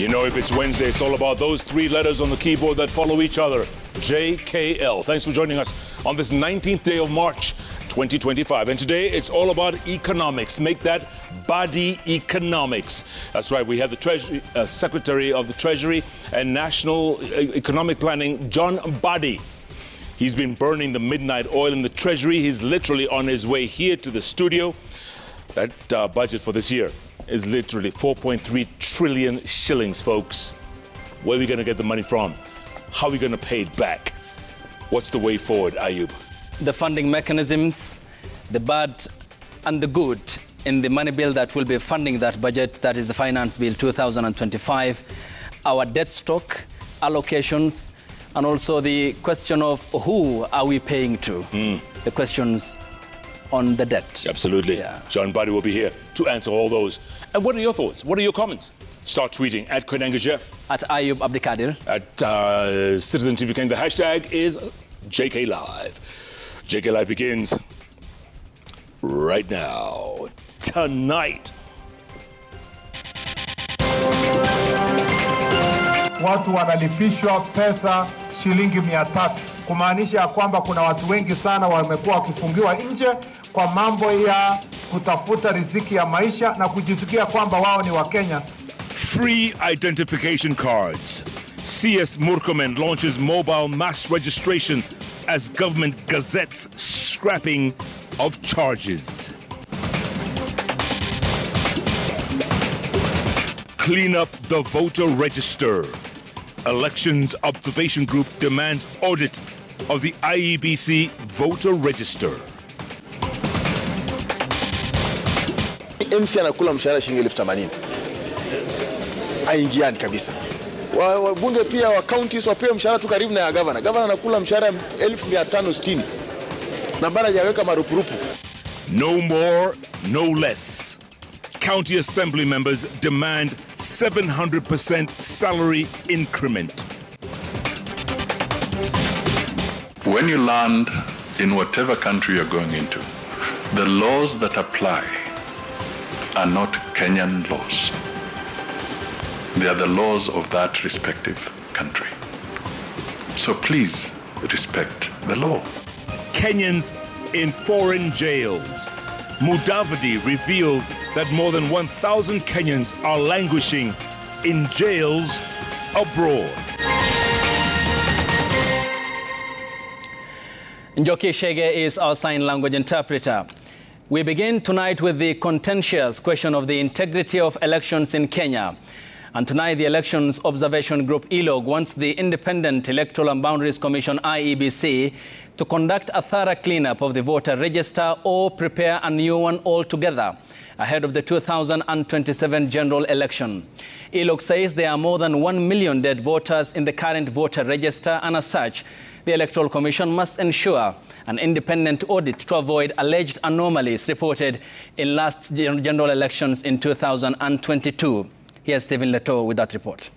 You know, if it's Wednesday, it's all about those three letters on the keyboard that follow each other. JKL. Thanks for joining us on this 19th day of March, 2025. And today, it's all about economics. Make that body economics. That's right. We have the Treasury Secretary of the Treasury and National Economic Planning, John Mbadi. He's been burning the midnight oil in the Treasury. He's literally on his way here to the studio. That budget for this year is literally 4.3 trillion shillings, folks. Where are we going to get the money from? How are we going to pay it back? What's the way forward, Ayub? The funding mechanisms, the bad and the good in the money bill that will be funding that budget, that is the Finance Bill 2025, our debt stock, allocations, and also the question of who are we paying to? The questions on the debt. Absolutely. Yeah. John Mbadi will be here to answer all those. And what are your thoughts? What are your comments? Start tweeting at Koinange Jeff. At Ayub Abdikadir. At Citizen TV Kenya. The hashtag is JK Live. JK Live begins right now. Tonight. Watu wanalipishwa pesa shilingi 300, kumaanisha ya kwamba kuna watu wengi sana wamekuwa wakifungiwa nje kwa mambo ya kutafuta riziki ya maisha na kujisikia kwamba wao ni Wakenya. Free identification cards. CS Murkomen launches mobile mass registration as government gazettes scrapping of charges. Clean up the voter register. Elections Observation Group demands audit of the IEBC voter register. MC anakula mshahara shilingi 80,000. Aingiani kabisa. Wabunge pia wa counties wapewe mshahara tu karibu na ya governor. Governor anakula mshahara 1560. Na bara hajaweka marupurupu. No more, no less. County Assembly members demand 700% salary increment. When you land in whatever country you're going into, the laws that apply are not Kenyan laws. They are the laws of that respective country. So please respect the law. Kenyans in foreign jails. Mudavadi reveals that more than 1,000 Kenyans are languishing in jails abroad. Njoki Shege is our sign language interpreter. We begin tonight with the contentious question of the integrity of elections in Kenya. And tonight, the Elections Observation Group, ELOG, wants the Independent Electoral and Boundaries Commission, IEBC, to conduct a thorough cleanup of the voter register or prepare a new one altogether ahead of the 2027 general election. ELOG says there are more than 1 million dead voters in the current voter register, and as such, the Electoral Commission must ensure an independent audit to avoid alleged anomalies reported in last general elections in 2022. Here's Stephen Leto with that report.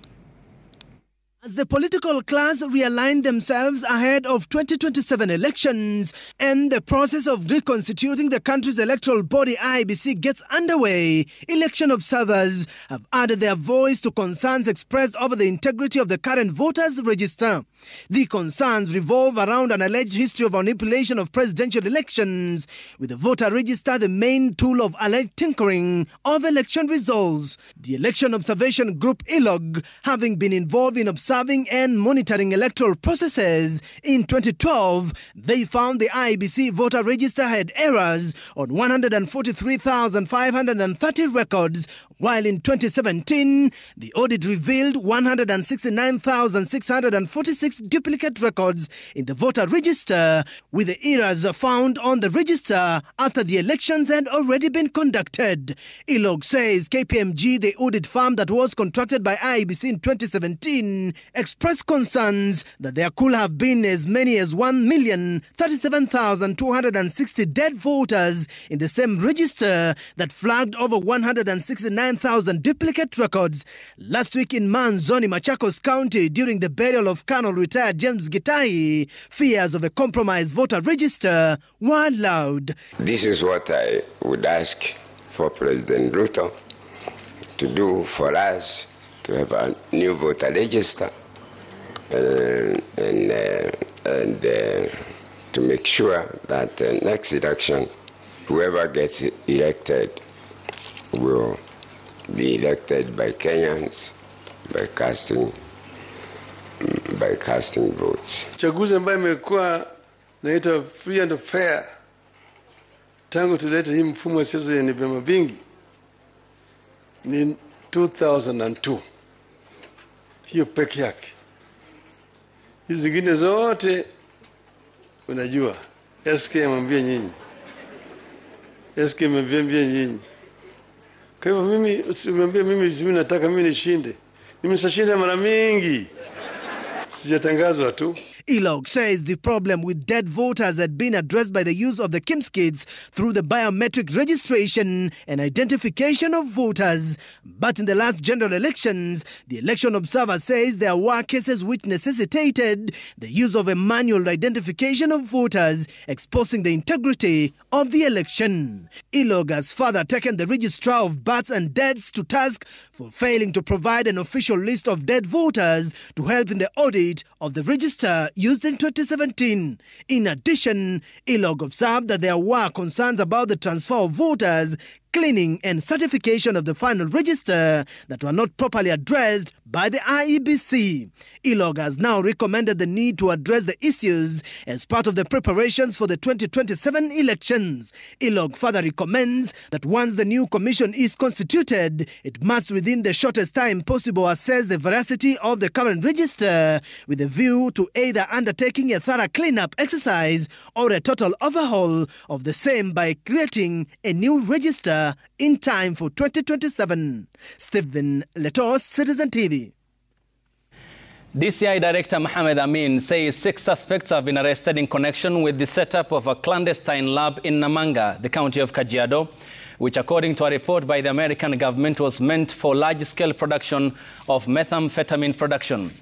As the political class realign themselves ahead of 2027 elections and the process of reconstituting the country's electoral body IEBC gets underway, election observers have added their voice to concerns expressed over the integrity of the current voters register. The concerns revolve around an alleged history of manipulation of presidential elections, with the voter register the main tool of alleged tinkering of election results. The Election Observation Group, ELOG, having been involved in observing and monitoring electoral processes in 2012, they found the IEBC voter register had errors on 143,530 records, while in 2017, the audit revealed 169,646 duplicate records in the voter register, with the errors found on the register after the elections had already been conducted. ELOG says KPMG, the audit firm that was contracted by IEBC in 2017, expressed concerns that there could have been as many as 1,037,260 dead voters in the same register that flagged over 169,000 duplicate records. Last week in Manzoni, Machakos County, during the burial of Colonel retired James Gitai, fears of a compromised voter register were loud. This is what I would ask for President Ruto to do for us, to have a new voter register and to make sure that the next election, whoever gets elected will be elected by Kenyans by casting votes. Chaguzi ambayo imekuwa naitwa free and fair tangu tulete hii mfumo wa siasa yenye vyama vingi ni 2002. Hiyo peke yake. Hizi zingine zote unajua SK mwambie nyinyi. SK mwambie nyinyi. Kwa hivyo mimi usimwambie mimi nataka mimi nishinde. Mimi nishinda mara mingi. Sijatangazwa tu. Elog says the problem with dead voters had been addressed by the use of the KIMS kits through the biometric registration and identification of voters. But in the last general elections, the election observer says there were cases which necessitated the use of a manual identification of voters, exposing the integrity of the election. Elog has further taken the registrar of births and deaths to task for failing to provide an official list of dead voters to help in the audit of the register used in 2017. In addition, Elog observed that there were concerns about the transfer of voters, cleaning and certification of the final register that were not properly addressed by the IEBC. Elog has now recommended the need to address the issues as part of the preparations for the 2027 elections. Elog further recommends that once the new commission is constituted, it must within the shortest time possible assess the veracity of the current register with a view to either undertaking a thorough cleanup exercise or a total overhaul of the same by creating a new register in time for 2027. Stephen Letos, Citizen TV. DCI Director Mohamed Amin says 6 suspects have been arrested in connection with the setup of a clandestine lab in Namanga, the county of Kajiado, which according to a report by the American government was meant for large-scale production of methamphetamine production.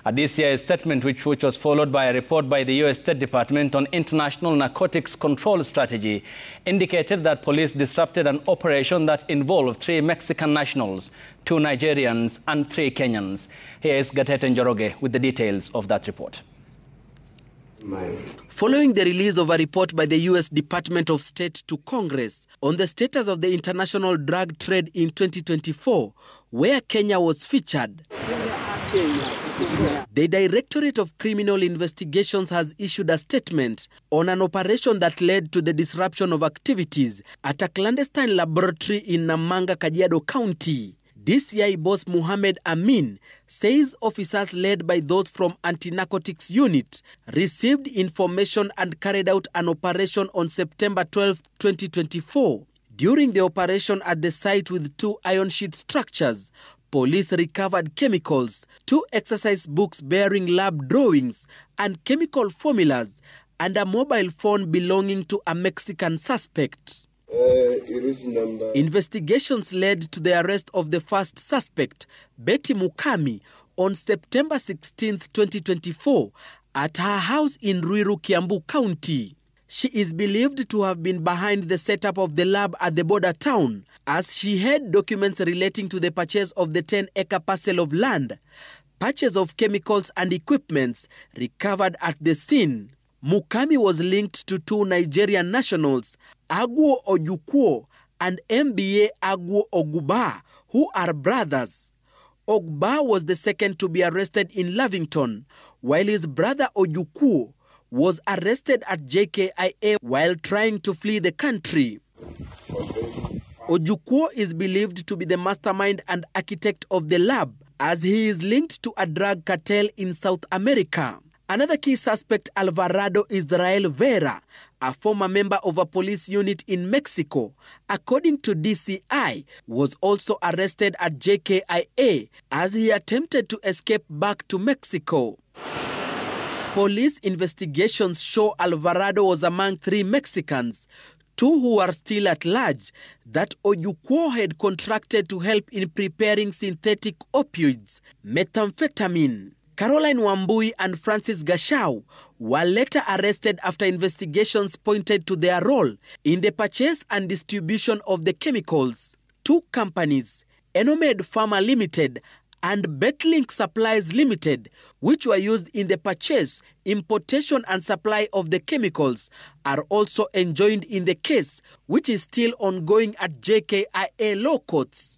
A DCI statement which was followed by a report by the U.S. State Department on International Narcotics Control Strategy indicated that police disrupted an operation that involved 3 Mexican nationals, 2 Nigerians and 3 Kenyans. Here is Gatete Njoroge with the details of that report. Following the release of a report by the U.S. Department of State to Congress on the status of the international drug trade in 2024, where Kenya was featured, the Directorate of Criminal Investigations has issued a statement on an operation that led to the disruption of activities at a clandestine laboratory in Namanga, Kajiado County. DCI boss Mohamed Amin says officers led by those from Anti-Narcotics Unit received information and carried out an operation on September 12, 2024. During the operation at the site with 2 iron sheet structures, police recovered chemicals, 2 exercise books bearing lab drawings and chemical formulas, and a mobile phone belonging to a Mexican suspect. Investigations led to the arrest of the first suspect, Betty Mukami, on September 16, 2024, at her house in Ruiru, Kiambu County. She is believed to have been behind the setup of the lab at the border town, as she had documents relating to the purchase of the 10-acre parcel of land, purchase of chemicals and equipments recovered at the scene. Mukami was linked to 2 Nigerian nationals, Agwo Ojukwo and MBA Agwo Oguba, who are brothers. Ogba was the second to be arrested in Lavington, while his brother Ojukwu was arrested at JKIA while trying to flee the country. Ojukwu is believed to be the mastermind and architect of the lab, as he is linked to a drug cartel in South America. Another key suspect, Alvarado Israel Vera, a former member of a police unit in Mexico, according to DCI, was also arrested at JKIA as he attempted to escape back to Mexico. Police investigations show Alvarado was among 3 Mexicans, 2 who are still at large, that Ojukwu had contracted to help in preparing synthetic opioids, methamphetamine. Caroline Wambui and Francis Gashau were later arrested after investigations pointed to their role in the purchase and distribution of the chemicals. 2 companies, Enomed Pharma Limited and Betlink Supplies Limited, which were used in the purchase, importation and supply of the chemicals, are also enjoined in the case, which is still ongoing at JKIA law courts.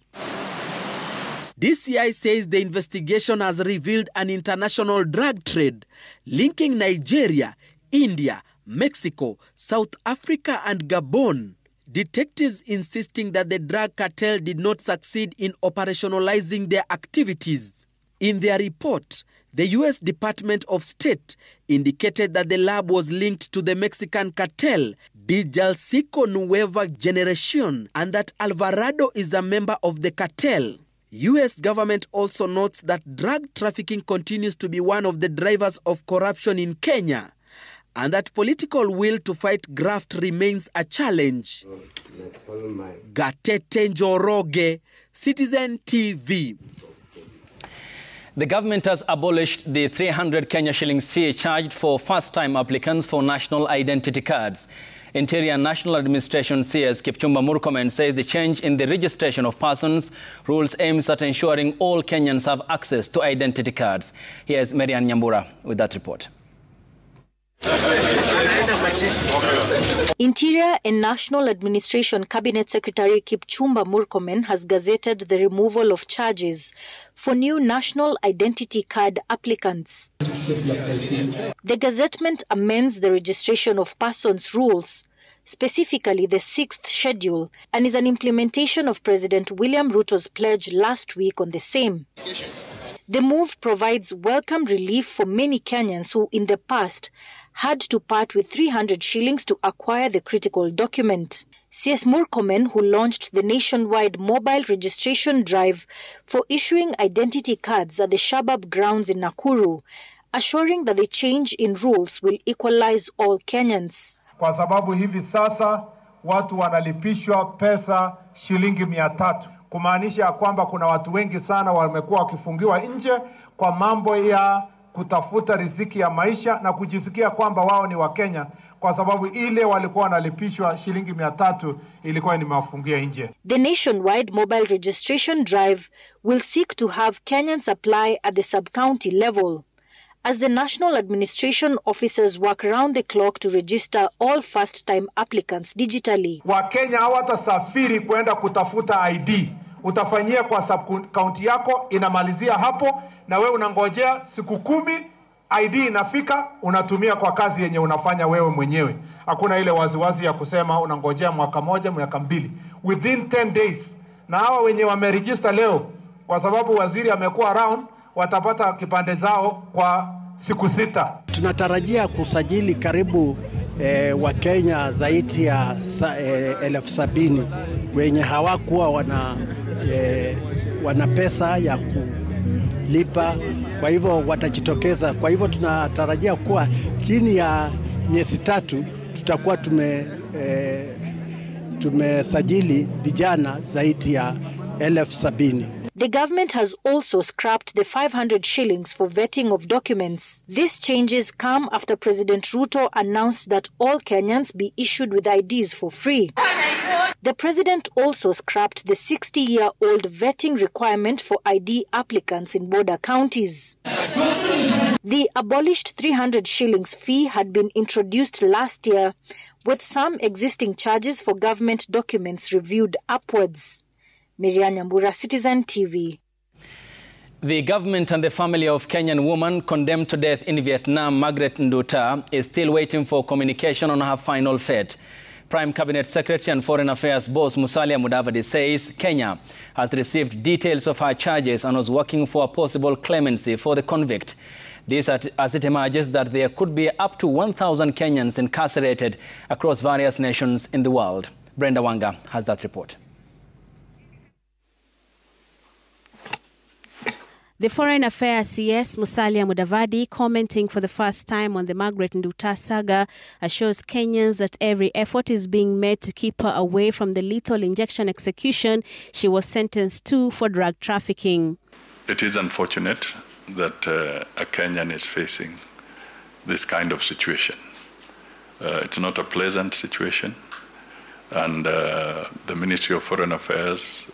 DCI says the investigation has revealed an international drug trade linking Nigeria, India, Mexico, South Africa and Gabon. Detectives insisting that the drug cartel did not succeed in operationalizing their activities. In their report, the U.S. Department of State indicated that the lab was linked to the Mexican cartel Villancico Nueva Generacion and that Alvarado is a member of the cartel. U.S. government also notes that drug trafficking continues to be one of the drivers of corruption in Kenya, and that political will to fight graft remains a challenge. Gatete Njoroge, Citizen TV. The government has abolished the 300 Kenya shillings fee charged for first-time applicants for national identity cards. Interior and National Administration CS Kipchumba Murkomen says the change in the registration of persons rules aims at ensuring all Kenyans have access to identity cards. Here's Marian Nyambura with that report. Interior and National Administration Cabinet Secretary Kipchumba Murkomen has gazetted the removal of charges for new national identity card applicants. The gazettement amends the registration of persons rules, specifically the 6th schedule, and is an implementation of President William Ruto's pledge last week on the same. The move provides welcome relief for many Kenyans who in the past had to part with 300 shillings to acquire the critical document. CS Murkomen, who launched the nationwide mobile registration drive for issuing identity cards at the Shabab grounds in Nakuru, assuring that the change in rules will equalize all Kenyans. Kwa sababu hivi sasa watu wanalipishwa pesa shilingi 300, kumaanisha kwamba kuna watu wengi sana wamekuwa wakifungiwa nje kwa mambo ya kutafuta riziki ya maisha na kujisikia kwamba wao ni Wakenya kwa sababu ile walikuwa wanalipishwa shilingi 300 ilikuwa nimewafungia nje. The nationwide mobile registration drive will seek to have Kenyans apply at the sub-county level, as the national administration officers work round the clock to register all first-time applicants digitally. Wakenya hawatasafiri kwenda kutafuta ID. Utafanyia kwa sub-county yako, inamalizia hapo, na wewe unangojea siku 10, ID inafika, unatumia kwa kazi yenye unafanya wewe mwenyewe. Hakuna ile waziwazi ya kusema unangojea mwaka 1, mwaka 2. Within 10 days. Na hawa wenye wameregister leo, kwa sababu waziri amekuwa around, watapata kipande zao kwa siku 6. Tunatarajia kusajili karibu wa Kenya zaidi ya 70,000 wenye hawakuwa wana pesa ya kulipa, kwa hivyo watajitokeza. Kwa hivyo tunatarajia kuwa chini ya miezi 3 tutakuwa tumesajili vijana zaidi ya 70,000. The government has also scrapped the 500 shillings for vetting of documents. These changes come after President Ruto announced that all Kenyans be issued with IDs for free. The president also scrapped the 60-year-old vetting requirement for ID applicants in border counties. The abolished 300 shillings fee had been introduced last year, with some existing charges for government documents reviewed upwards. Marian Nyambura, Citizen TV. The government and the family of Kenyan woman condemned to death in Vietnam, Margaret Nduta, is still waiting for communication on her final fate. Prime Cabinet Secretary and Foreign Affairs boss Musalia Mudavadi says Kenya has received details of her charges and was working for a possible clemency for the convict. This as it emerges that there could be up to 1,000 Kenyans incarcerated across various nations in the world. Brenda Wanga has that report. The Foreign Affairs CS Musalia Mudavadi, commenting for the first time on the Margaret Nduta saga, assures Kenyans that every effort is being made to keep her away from the lethal injection execution she was sentenced to for drug trafficking. It is unfortunate that a Kenyan is facing this kind of situation. It's not a pleasant situation, and the Ministry of Foreign Affairs,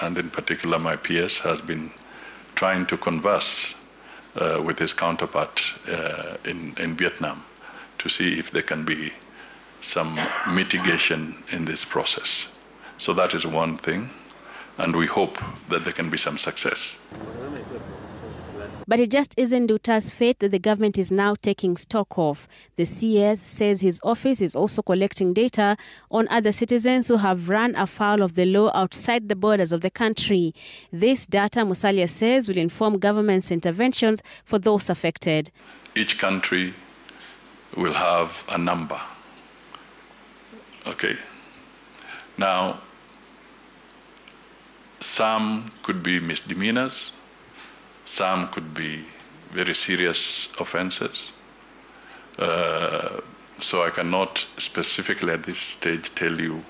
and in particular my PS, has been trying to converse with his counterpart in Vietnam to see if there can be some mitigation in this process. So that is one thing, and we hope that there can be some success. But it just isn't Duterte fate that the government is now taking stock of. The CS says his office is also collecting data on other citizens who have run afoul of the law outside the borders of the country. This data, Musalia says, will inform government's interventions for those affected. Each country will have a number. Okay. Now, some could be misdemeanors. Some could be very serious offenses. So I cannot specifically at this stage tell you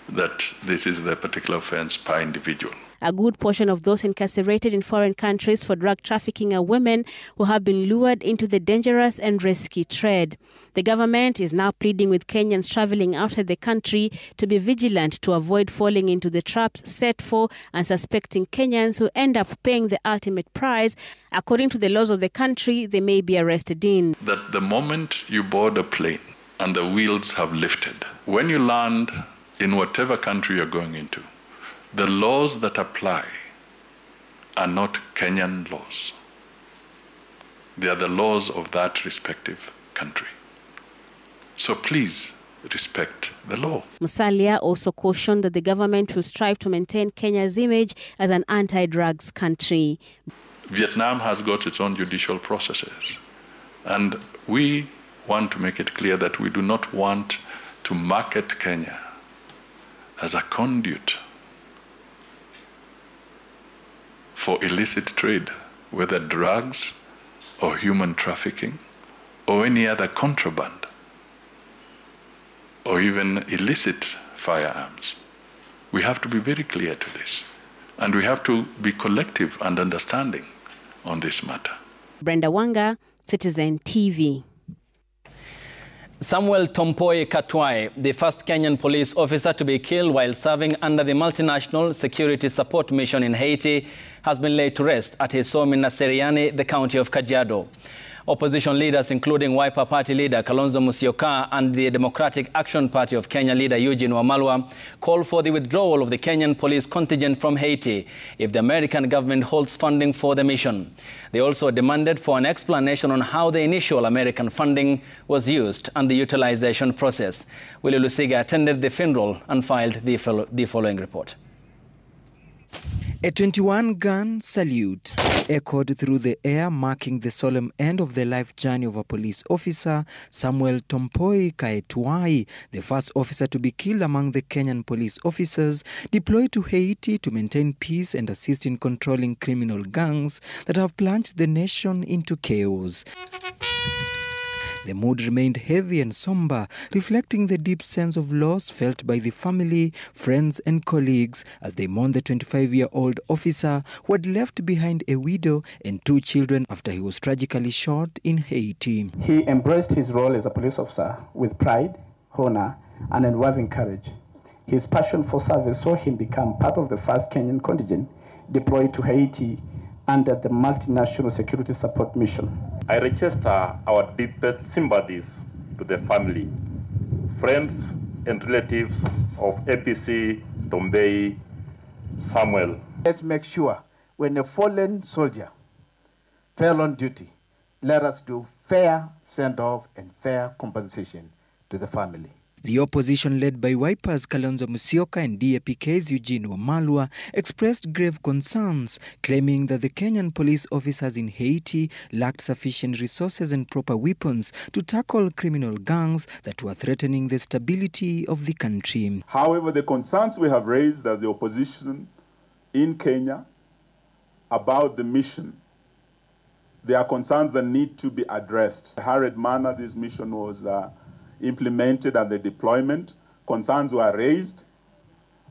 that this is the particular offense per individual. A good portion of those incarcerated in foreign countries for drug trafficking are women who have been lured into the dangerous and risky trade. The government is now pleading with Kenyans traveling outside the country to be vigilant to avoid falling into the traps set for unsuspecting Kenyans who end up paying the ultimate price. According to the laws of the country, they may be arrested in. That the moment you board a plane and the wheels have lifted, when you land in whatever country you're going into, the laws that apply are not Kenyan laws. They are the laws of that respective country. So please respect the law. Musalia also cautioned that the government will strive to maintain Kenya's image as an anti-drugs country. Vietnam has got its own judicial processes. And we want to make it clear that we do not want to market Kenya as a conduit for illicit trade, whether drugs or human trafficking or any other contraband or even illicit firearms. We have to be very clear to this, and we have to be collective and understanding on this matter. Brenda Wanga, Citizen TV. Samuel Tompoi Katwai, the first Kenyan police officer to be killed while serving under the multinational security support mission in Haiti, has been laid to rest at his home in Naseriani, the county of Kajiado. Opposition leaders, including Wiper Party leader Kalonzo Musyoka and the Democratic Action Party of Kenya leader Eugene Wamalwa, call for the withdrawal of the Kenyan police contingent from Haiti if the American government holds funding for the mission. They also demanded for an explanation on how the initial American funding was used and the utilization process. Willie Lusiga attended the funeral and filed the following report. A 21-gun salute echoed through the air, marking the solemn end of the life journey of a police officer, Samuel Tompoi Katwai, the first officer to be killed among the Kenyan police officers deployed to Haiti to maintain peace and assist in controlling criminal gangs that have plunged the nation into chaos. The mood remained heavy and somber, reflecting the deep sense of loss felt by the family, friends and colleagues as they mourned the 25-year-old officer who had left behind a widow and 2 children after he was tragically shot in Haiti. He embraced his role as a police officer with pride, honor and unwavering courage. His passion for service saw him become part of the first Kenyan contingent deployed to Haiti under the multinational security support mission. I register our deepest sympathies to the family, friends and relatives of APC Tompoi Samuel. Let's make sure when a fallen soldier fell on duty, let us do fair send-off and fair compensation to the family. The opposition led by Wiper's Kalonzo Musyoka and DAP-K's Eugene Wamalwa expressed grave concerns, claiming that the Kenyan police officers in Haiti lacked sufficient resources and proper weapons to tackle criminal gangs that were threatening the stability of the country. However, the concerns we have raised as the opposition in Kenya about the mission, they are concerns that need to be addressed. In a hurried manner, this mission was implemented and the deployment. Concerns were raised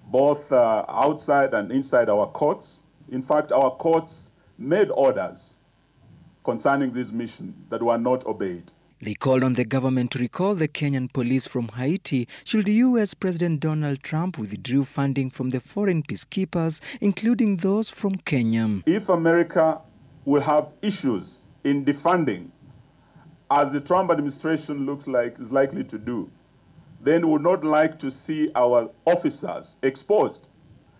both outside and inside our courts. In fact, our courts made orders concerning this mission that were not obeyed. They called on the government to recall the Kenyan police from Haiti should US President Donald Trump withdrew funding from the foreign peacekeepers, including those from Kenya. If America will have issues in defunding, as the Trump administration looks like is likely to do, then we would not like to see our officers exposed.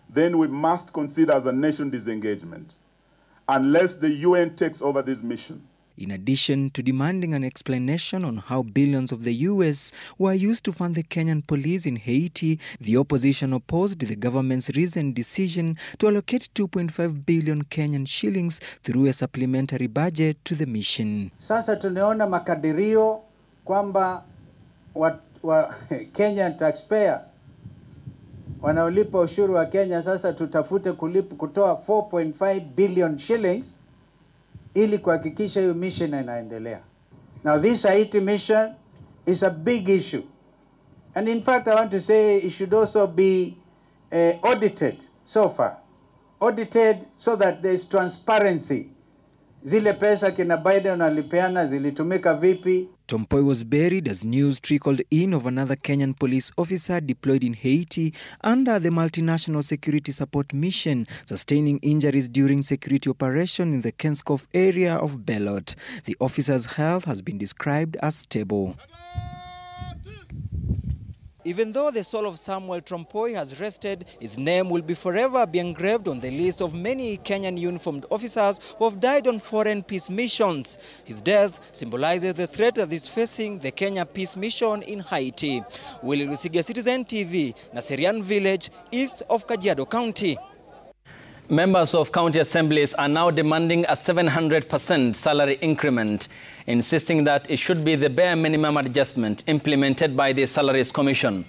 Then we must consider as a nation disengagement, unless the UN takes over this mission. In addition to demanding an explanation on how billions of the US were used to fund the Kenyan police in Haiti, the opposition opposed the government's recent decision to allocate 2.5 billion Kenyan shillings through a supplementary budget to the mission. Sasa tunaona makadirio kwamba Kenyan taxpayer wanaolipa ushuru wa Kenya sasa tutafute kutoa 4.5 billion shillings ili kuhakikisha hiyo mission inaendelea. Now this Haiti mission is a big issue. And in fact I want to say it should also be audited so far. Audited so that there is transparency. Zile pesa kina Biden walipeana zilitumika vipi? Tompoi was buried as news trickled in of another Kenyan police officer deployed in Haiti under the multinational security support mission, sustaining injuries during security operation in the Kenskof area of Belot. The officer's health has been described as stable. Even though the soul of Samuel Tompoi has rested, his name will be forever be engraved on the list of many Kenyan uniformed officers who have died on foreign peace missions. His death symbolizes the threat that is facing the Kenya peace mission in Haiti. Willie Lusiga, Citizen TV, Naserian Village, east of Kajiado County. Members of county assemblies are now demanding a 700% salary increment, insisting that it should be the bare minimum adjustment implemented by the Salaries Commission.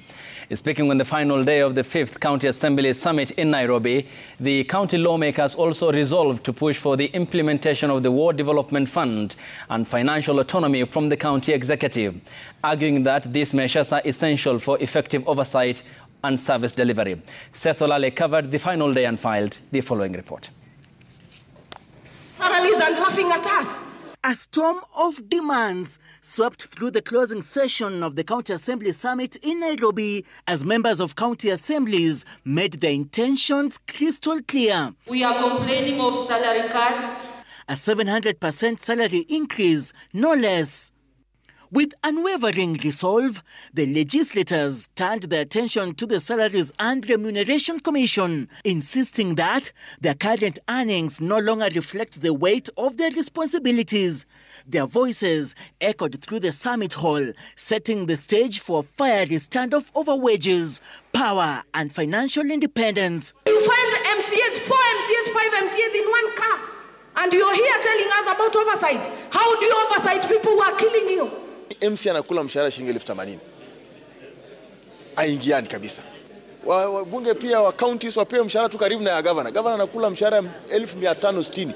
Speaking on the final day of the 5th County Assembly Summit in Nairobi, the county lawmakers also resolved to push for the implementation of the War Development Fund and financial autonomy from the county executive, arguing that these measures are essential for effective oversight and service delivery. Seth Olale covered the final day and filed the following report. Thoroughly and laughing at us. A storm of demands swept through the closing session of the County Assembly Summit in Nairobi as members of county assemblies made their intentions crystal clear. We are complaining of salary cuts. A 700% salary increase, no less. With unwavering resolve, the legislators turned their attention to the Salaries and Remuneration Commission, insisting that their current earnings no longer reflect the weight of their responsibilities. Their voices echoed through the summit hall, setting the stage for a fiery standoff over wages, power, and financial independence. You find MCAs, 4 MCAs, 5 MCAs in one car, and you're here telling us about oversight. How do you oversight people who are killing you? MC anakula mshahara shilingi 80,000. Aingiani kabisa. Wabunge pia wa counties wapewe mshahara tu karibu na ya governor. Governor anakula mshahara 1560.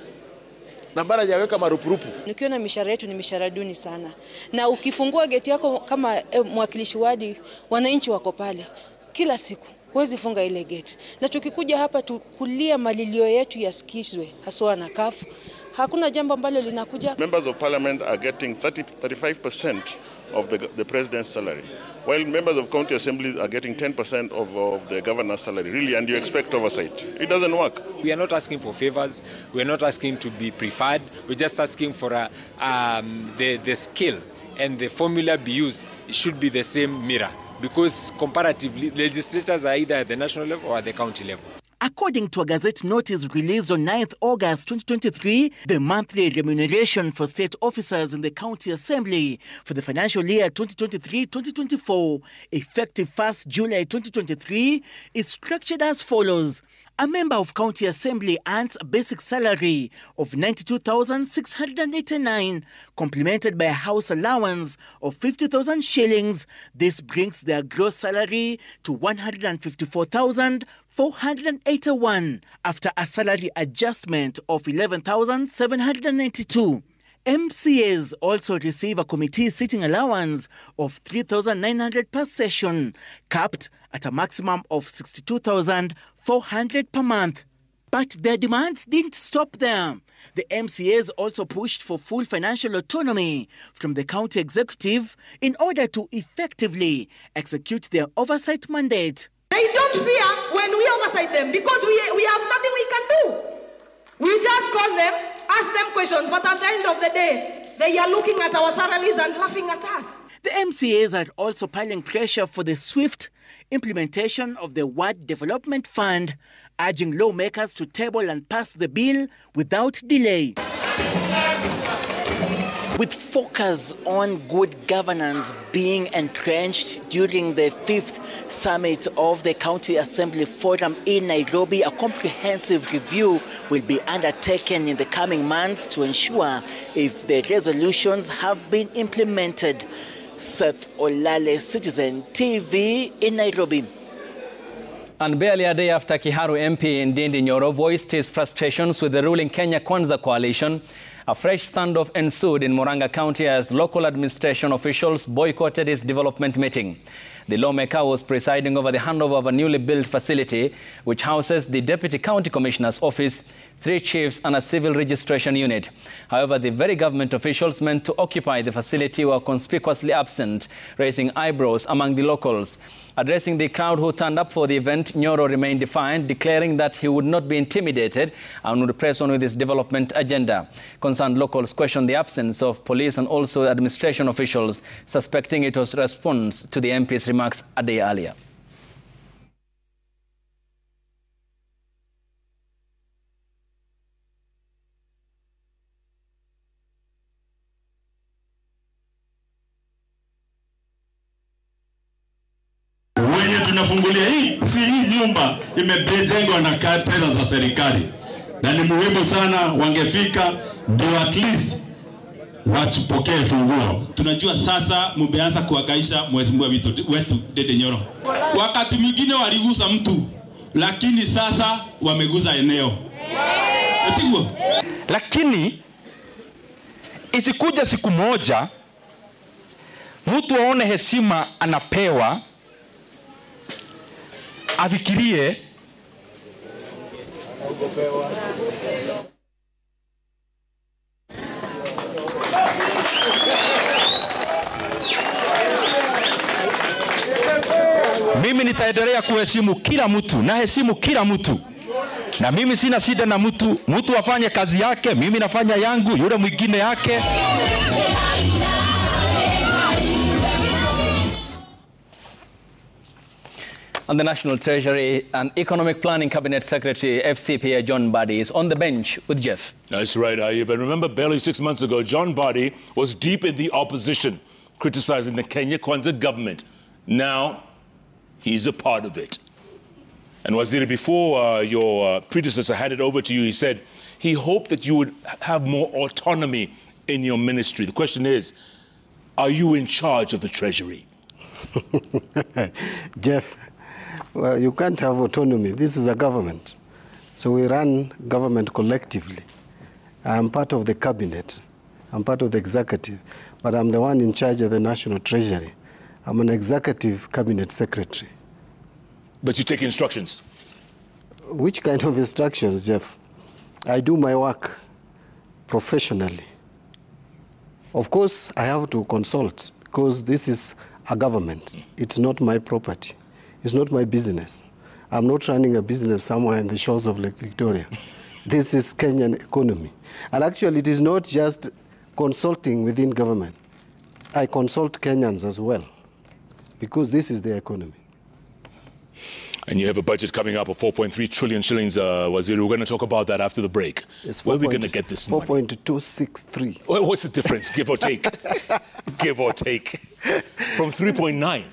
Na bara hajaweka marupurupu. Nikiona mishahara yetu ni mishahara duni sana. Na ukifungua geti yako kama mwakilishi wadi, wananchi wako pale kila siku. Huwezi funga ile geti. Na tukikuja hapa tukulia malilio yetu yasikizwe haswa na kafu. Hakuna jambo ambalo linakuja. Members of parliament are getting 35% of the president's salary, while members of county assemblies are getting 10% of the governor's salary. Really, and you expect oversight. It doesn't work. We are not asking for favors. We are not asking to be preferred. We're just asking for the skill and the formula be used. It should be the same mirror, because comparatively, legislators are either at the national level or at the county level. According to a Gazette notice released on 9th August 2023, the monthly remuneration for state officers in the County Assembly for the financial year 2023-2024, effective 1st July 2023, is structured as follows. A member of County Assembly earns a basic salary of 92,689, complemented by a house allowance of 50,000 shillings. This brings their gross salary to 154,481 after a salary adjustment of 11,792. MCAs also receive a committee sitting allowance of 3,900 per session, capped at a maximum of 62,400 per month. But their demands didn't stop there. The MCAs also pushed for full financial autonomy from the county executive in order to effectively execute their oversight mandate. They don't fear when we oversight them because we have nothing we can do. We just call them, ask them questions, but at the end of the day, they are looking at our salaries and laughing at us. The MCAs are also piling pressure for the swift implementation of the Ward Development Fund, urging lawmakers to table and pass the bill without delay. With focus on good governance being entrenched during the 5th summit of the County Assembly Forum in Nairobi, a comprehensive review will be undertaken in the coming months to ensure if the resolutions have been implemented. Seth Olale, Citizen TV in Nairobi. And barely a day after Kiharu MP Ndindi Nyoro voiced his frustrations with the ruling Kenya Kwanza coalition, a fresh standoff ensued in Murang'a County as local administration officials boycotted his development meeting. The lawmaker was presiding over the handover of a newly built facility which houses the Deputy County Commissioner's office, 3 chiefs and a civil registration unit. However, the very government officials meant to occupy the facility were conspicuously absent, raising eyebrows among the locals. Addressing the crowd who turned up for the event, Nyoro remained defiant, declaring that he would not be intimidated and would press on with his development agenda. Concerned locals questioned the absence of police and also administration officials, suspecting it was response to the MP's remarks a day earlier. Wenye tunafungulia hii nyumba imejengwa na pesa za serikali, na ni muhimu sana wangefika ndio at least watupokee funguo. Tunajua sasa mumeanza kuhangaisha mheshimiwa wetu Ndindi Nyoro. Wakati mwingine waligusa mtu, lakini sasa wameguza eneo. Lakini isikuja siku moja mtu aone heshima anapewa afikirie mimi nitaendelea kuheshimu kila mtu, na heshimu kila mtu, na mimi sina shida na mtu afanye kazi yake, mimi nafanya yangu, yule mwingine yake. And the National Treasury and Economic Planning Cabinet Secretary FCPA John Mbadi is on the bench with Jeff. That's right, Ayub. And remember, barely 6 months ago, John Mbadi was deep in the opposition, criticizing the Kenya Kwanza government. Now, he's a part of it. And Waziri, before your predecessor handed over to you, he said he hoped that you would have more autonomy in your ministry. The question is, are you in charge of the Treasury? Jeff, well, you can't have autonomy. This is a government. So we run government collectively. I'm part of the cabinet. I'm part of the executive. But I'm the one in charge of the National Treasury. I'm an executive cabinet secretary. But you take instructions? Which kind of instructions, Jeff? I do my work professionally. Of course, I have to consult because this is a government. It's not my property. It's not my business. I'm not running a business somewhere in the shores of Lake Victoria. This is Kenyan economy. And actually, it is not just consulting within government. I consult Kenyans as well, because this is the economy. And you have a budget coming up of 4.3 trillion shillings, Waziri. We're going to talk about that after the break. It's where are we going to get this money? 4.263. Well, what's the difference, give or take? Give or take. From 3.9.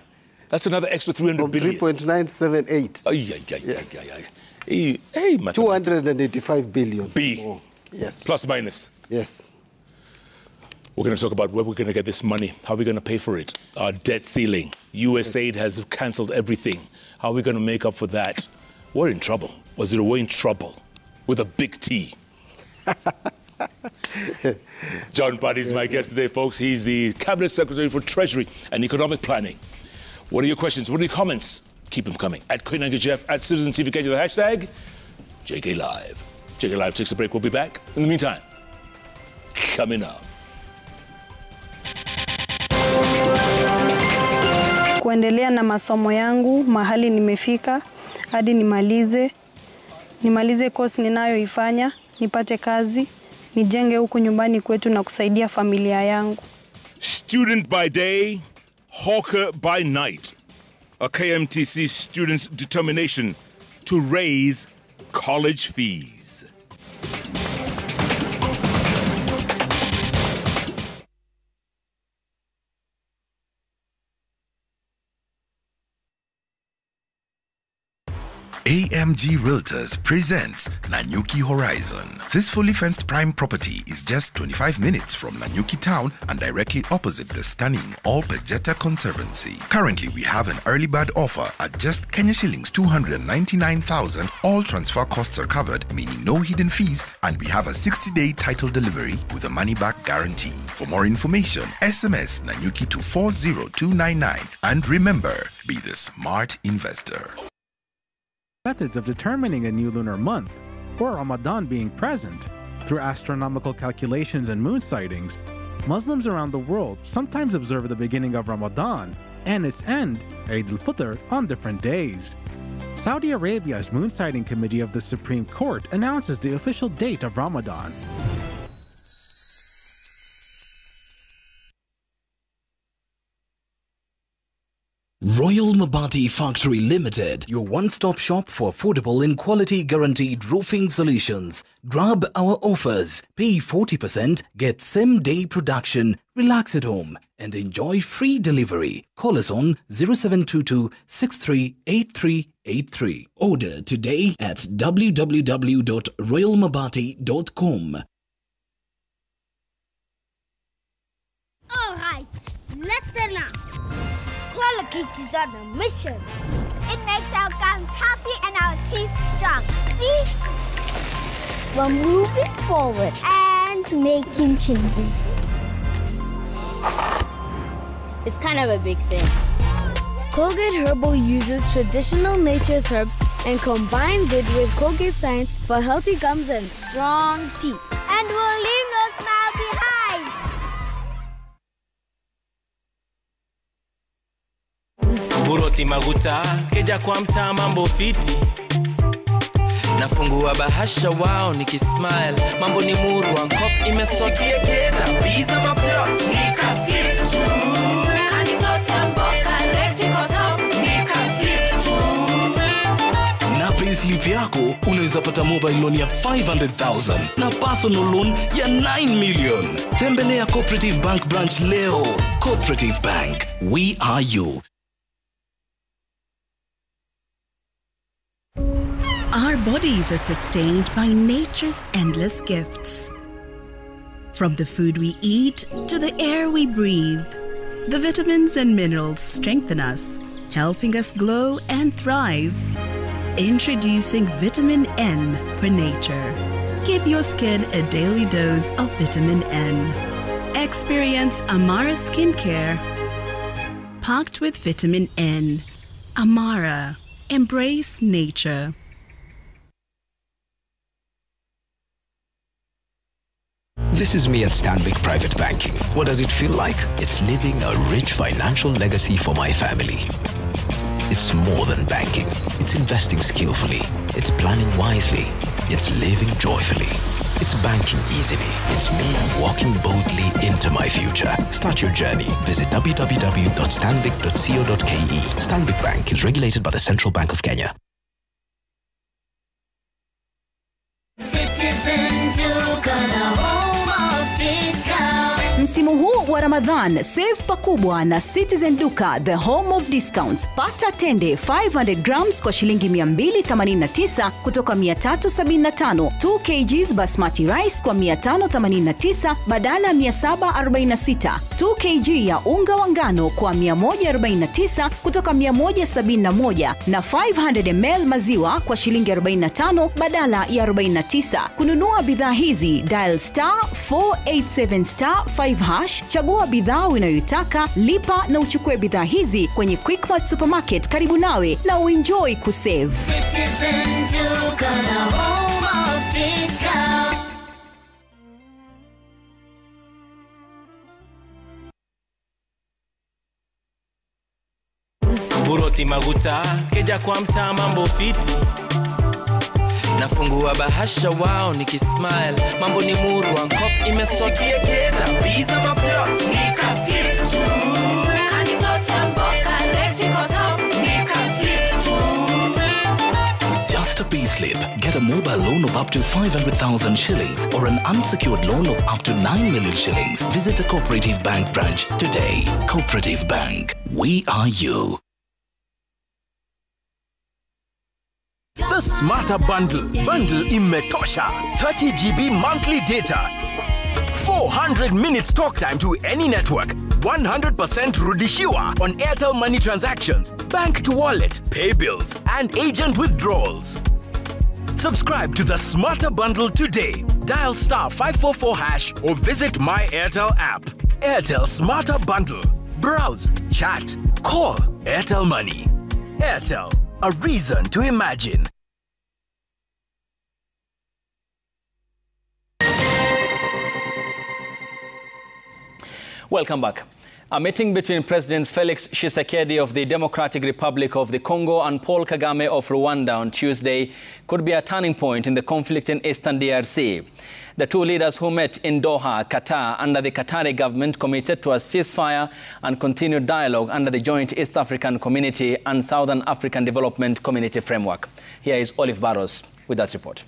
That's another extra 300 billion. 3.978. Yes. Hey, 285 billion. B. Yes. Plus minus. Yes. We're going to talk about where we're going to get this money. How are we going to pay for it? Our debt ceiling. USAID has cancelled everything. How are we going to make up for that? We're in trouble. Waziri, we're in trouble. With a big T. John Mbadi is my guest today, folks. He's the Cabinet Secretary for Treasury and Economic Planning. What are your questions? What are your comments? Keep them coming. At Koinange Jeff, at Citizen TV Kenya, the hashtag. JK Live. JK Live takes a break. We'll be back. In the meantime, coming up. Kuendelea na masomo yangu mahali nimefika hadi nimalize course ninayoifanya, nipate kazi, nijenge huku nyumbani kwetu na kusaidia familia yangu. Student by day, hawker by night. A KMTC student's determination to raise college fees. AMG Realtors presents Nanyuki Horizon. This fully fenced prime property is just 25 minutes from Nanyuki town and directly opposite the stunning All Pejeta Conservancy. Currently, we have an early bird offer at just Kenya shillings 299,000. All transfer costs are covered, meaning no hidden fees, and we have a 60-day title delivery with a money-back guarantee. For more information, SMS Nanyuki to 40299. And remember, be the smart investor. Methods of determining a new lunar month, or Ramadan being present, through astronomical calculations and moon sightings, Muslims around the world sometimes observe the beginning of Ramadan and its end, Eid al-Fitr, on different days. Saudi Arabia's moon sighting committee of the Supreme Court announces the official date of Ramadan. Royal Mabati Factory Limited, your one-stop shop for affordable and quality guaranteed roofing solutions. Grab our offers. Pay 40%, get same-day production, relax at home, and enjoy free delivery. Call us on 0722 638383. Order today at www.royalmabati.com. All right, listen up. Colocate is on a mission. It makes our gums happy and our teeth strong. See? We're moving forward and making changes. It's kind of a big thing. Colgate Herbal uses traditional nature's herbs and combines it with Colgate Science for healthy gums and strong teeth. And we'll leave no smile behind. Buroti maguta, keja kwa mtaa mambo fiti. Nafungua bahasha wao nikismile, mambo ni murwa, kop imesoti yeketa, biza maplot, nikasip tu. Kaniflota mboka, reti kotop, nikasip tu. Na payslip yako, unaweza pata mobile loan ya 500,000 na personal loan ya 9 million. Tembelea Cooperative Bank branch leo. Cooperative Bank, we are you. Our bodies are sustained by nature's endless gifts. From the food we eat to the air we breathe, the vitamins and minerals strengthen us, helping us glow and thrive. Introducing Vitamin N for nature. Give your skin a daily dose of Vitamin N. Experience Amara Skincare. Packed with Vitamin N. Amara. Embrace nature. This is me at Stanbic Private Banking. What does it feel like? It's living a rich financial legacy for my family. It's more than banking. It's investing skillfully. It's planning wisely. It's living joyfully. It's banking easily. It's me walking boldly into my future. Start your journey. Visit www.stanbic.co.ke. Stanbic Bank is regulated by the Central Bank of Kenya. Citizen Duka, the home of discount. Msimu huu wa Ramadhan, save pakubwa na Citizen Duka, the home of discounts. Pata tende 500 grams kwa shilingi 289 kutoka 375. 2 kgs basmati rice kwa 589 badala 746. 2 kg ya unga wa ngano kwa 149 kutoka 171 na 500 ml maziwa kwa shilingi 45 badala ya 49. Kununua bidhaa hizi, dial *487*5 5#, chagua bidhaa unayoitaka, lipa na uchukue bidhaa hizi kwenye Quickmart Supermarket karibu nawe na uenjoy kusave. Citizen Duka, the home of discount. Buroti maguta, keja kwa mtaa mambo fiti. Nafungua bahasha wao nikismile, mambo ni murwa, kop imesotia keda, biza maplot, nikasip tu. Kanivota mboka, reti kotop, nikasip tu. Just a payslip. Get a mobile loan of up to 500,000 shillings or an unsecured loan of up to 9 million shillings. Visit a Cooperative Bank branch today. Cooperative Bank. We are you. The Smarter Bundle. Bundle imetosha. 30 GB monthly data. 400 minutes talk time to any network. 100% rudishiwa on Airtel Money transactions, bank to wallet, pay bills, and agent withdrawals. Subscribe to the Smarter Bundle today. Dial *544# or visit My Airtel app. Airtel Smarter Bundle. Browse, chat, call. Airtel Money. Airtel. A reason to imagine. Welcome back. A meeting between Presidents Felix Tshisekedi of the Democratic Republic of the Congo and Paul Kagame of Rwanda on Tuesday could be a turning point in the conflict in eastern DRC. The two leaders who met in Doha, Qatar, under the Qatari government committed to a ceasefire and continued dialogue under the joint East African Community and Southern African Development Community framework. Here is Olive Barros with that report.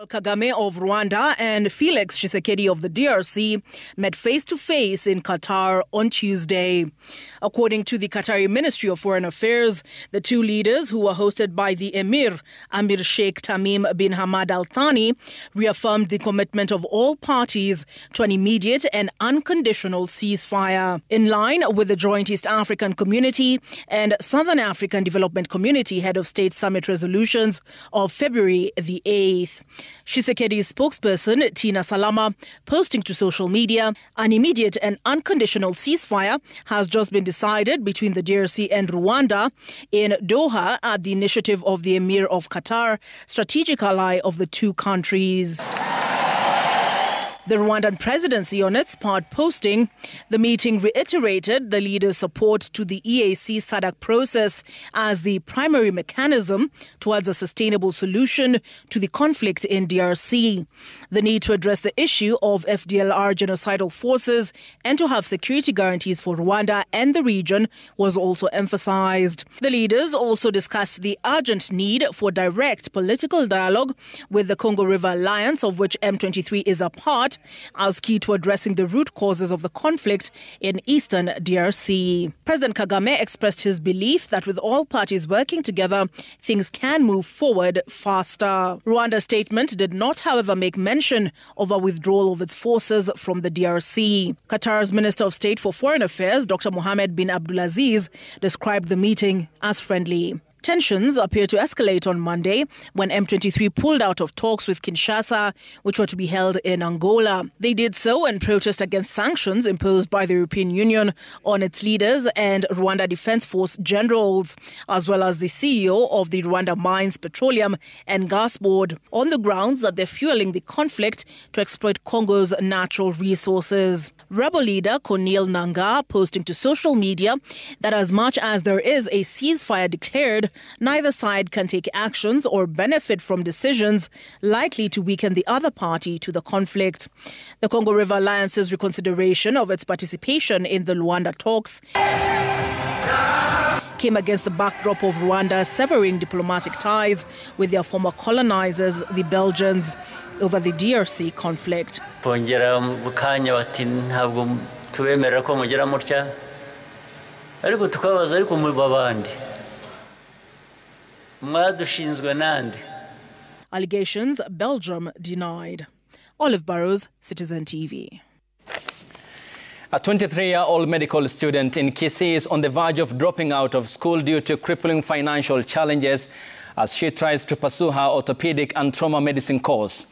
Kagame of Rwanda and Felix Tshisekedi of the DRC met face-to-face in Qatar on Tuesday. According to the Qatari Ministry of Foreign Affairs, the two leaders, who were hosted by the Emir, Amir Sheikh Tamim bin Hamad Al Thani, reaffirmed the commitment of all parties to an immediate and unconditional ceasefire. In line with the joint East African Community and Southern African Development Community Head of State Summit resolutions of February the 8th. Tshisekedi's spokesperson, Tina Salama, posting to social media, an immediate and unconditional ceasefire has just been decided between the DRC and Rwanda in Doha at the initiative of the Emir of Qatar, strategic ally of the two countries. The Rwandan presidency on its part posting, the meeting reiterated the leaders' support to the EAC SADC process as the primary mechanism towards a sustainable solution to the conflict in DRC. The need to address the issue of FDLR genocidal forces and to have security guarantees for Rwanda and the region was also emphasized. The leaders also discussed the urgent need for direct political dialogue with the Congo River Alliance, of which M23 is a part, as key to addressing the root causes of the conflict in eastern DRC. President Kagame expressed his belief that with all parties working together, things can move forward faster. Rwanda's statement did not, however, make mention of a withdrawal of its forces from the DRC. Qatar's Minister of State for Foreign Affairs, Dr. Mohammed bin Abdulaziz, described the meeting as friendly. Tensions appear to escalate on Monday when M23 pulled out of talks with Kinshasa, which were to be held in Angola. They did so in protest against sanctions imposed by the European Union on its leaders and Rwanda Defense Force generals, as well as the CEO of the Rwanda Mines, Petroleum and Gas Board, on the grounds that they're fueling the conflict to exploit Congo's natural resources. Rebel leader Corneille Nangaa posting to social media that as much as there is a ceasefire declared, neither side can take actions or benefit from decisions likely to weaken the other party to the conflict. The Congo River Alliance's reconsideration of its participation in the Luanda talks came against the backdrop of Rwanda severing diplomatic ties with their former colonizers, the Belgians, over the DRC conflict. Allegations Belgium denied. Olive Barros, Citizen TV. A 23-year-old medical student in Kisii is on the verge of dropping out of school due to crippling financial challenges as she tries to pursue her orthopedic and trauma medicine course.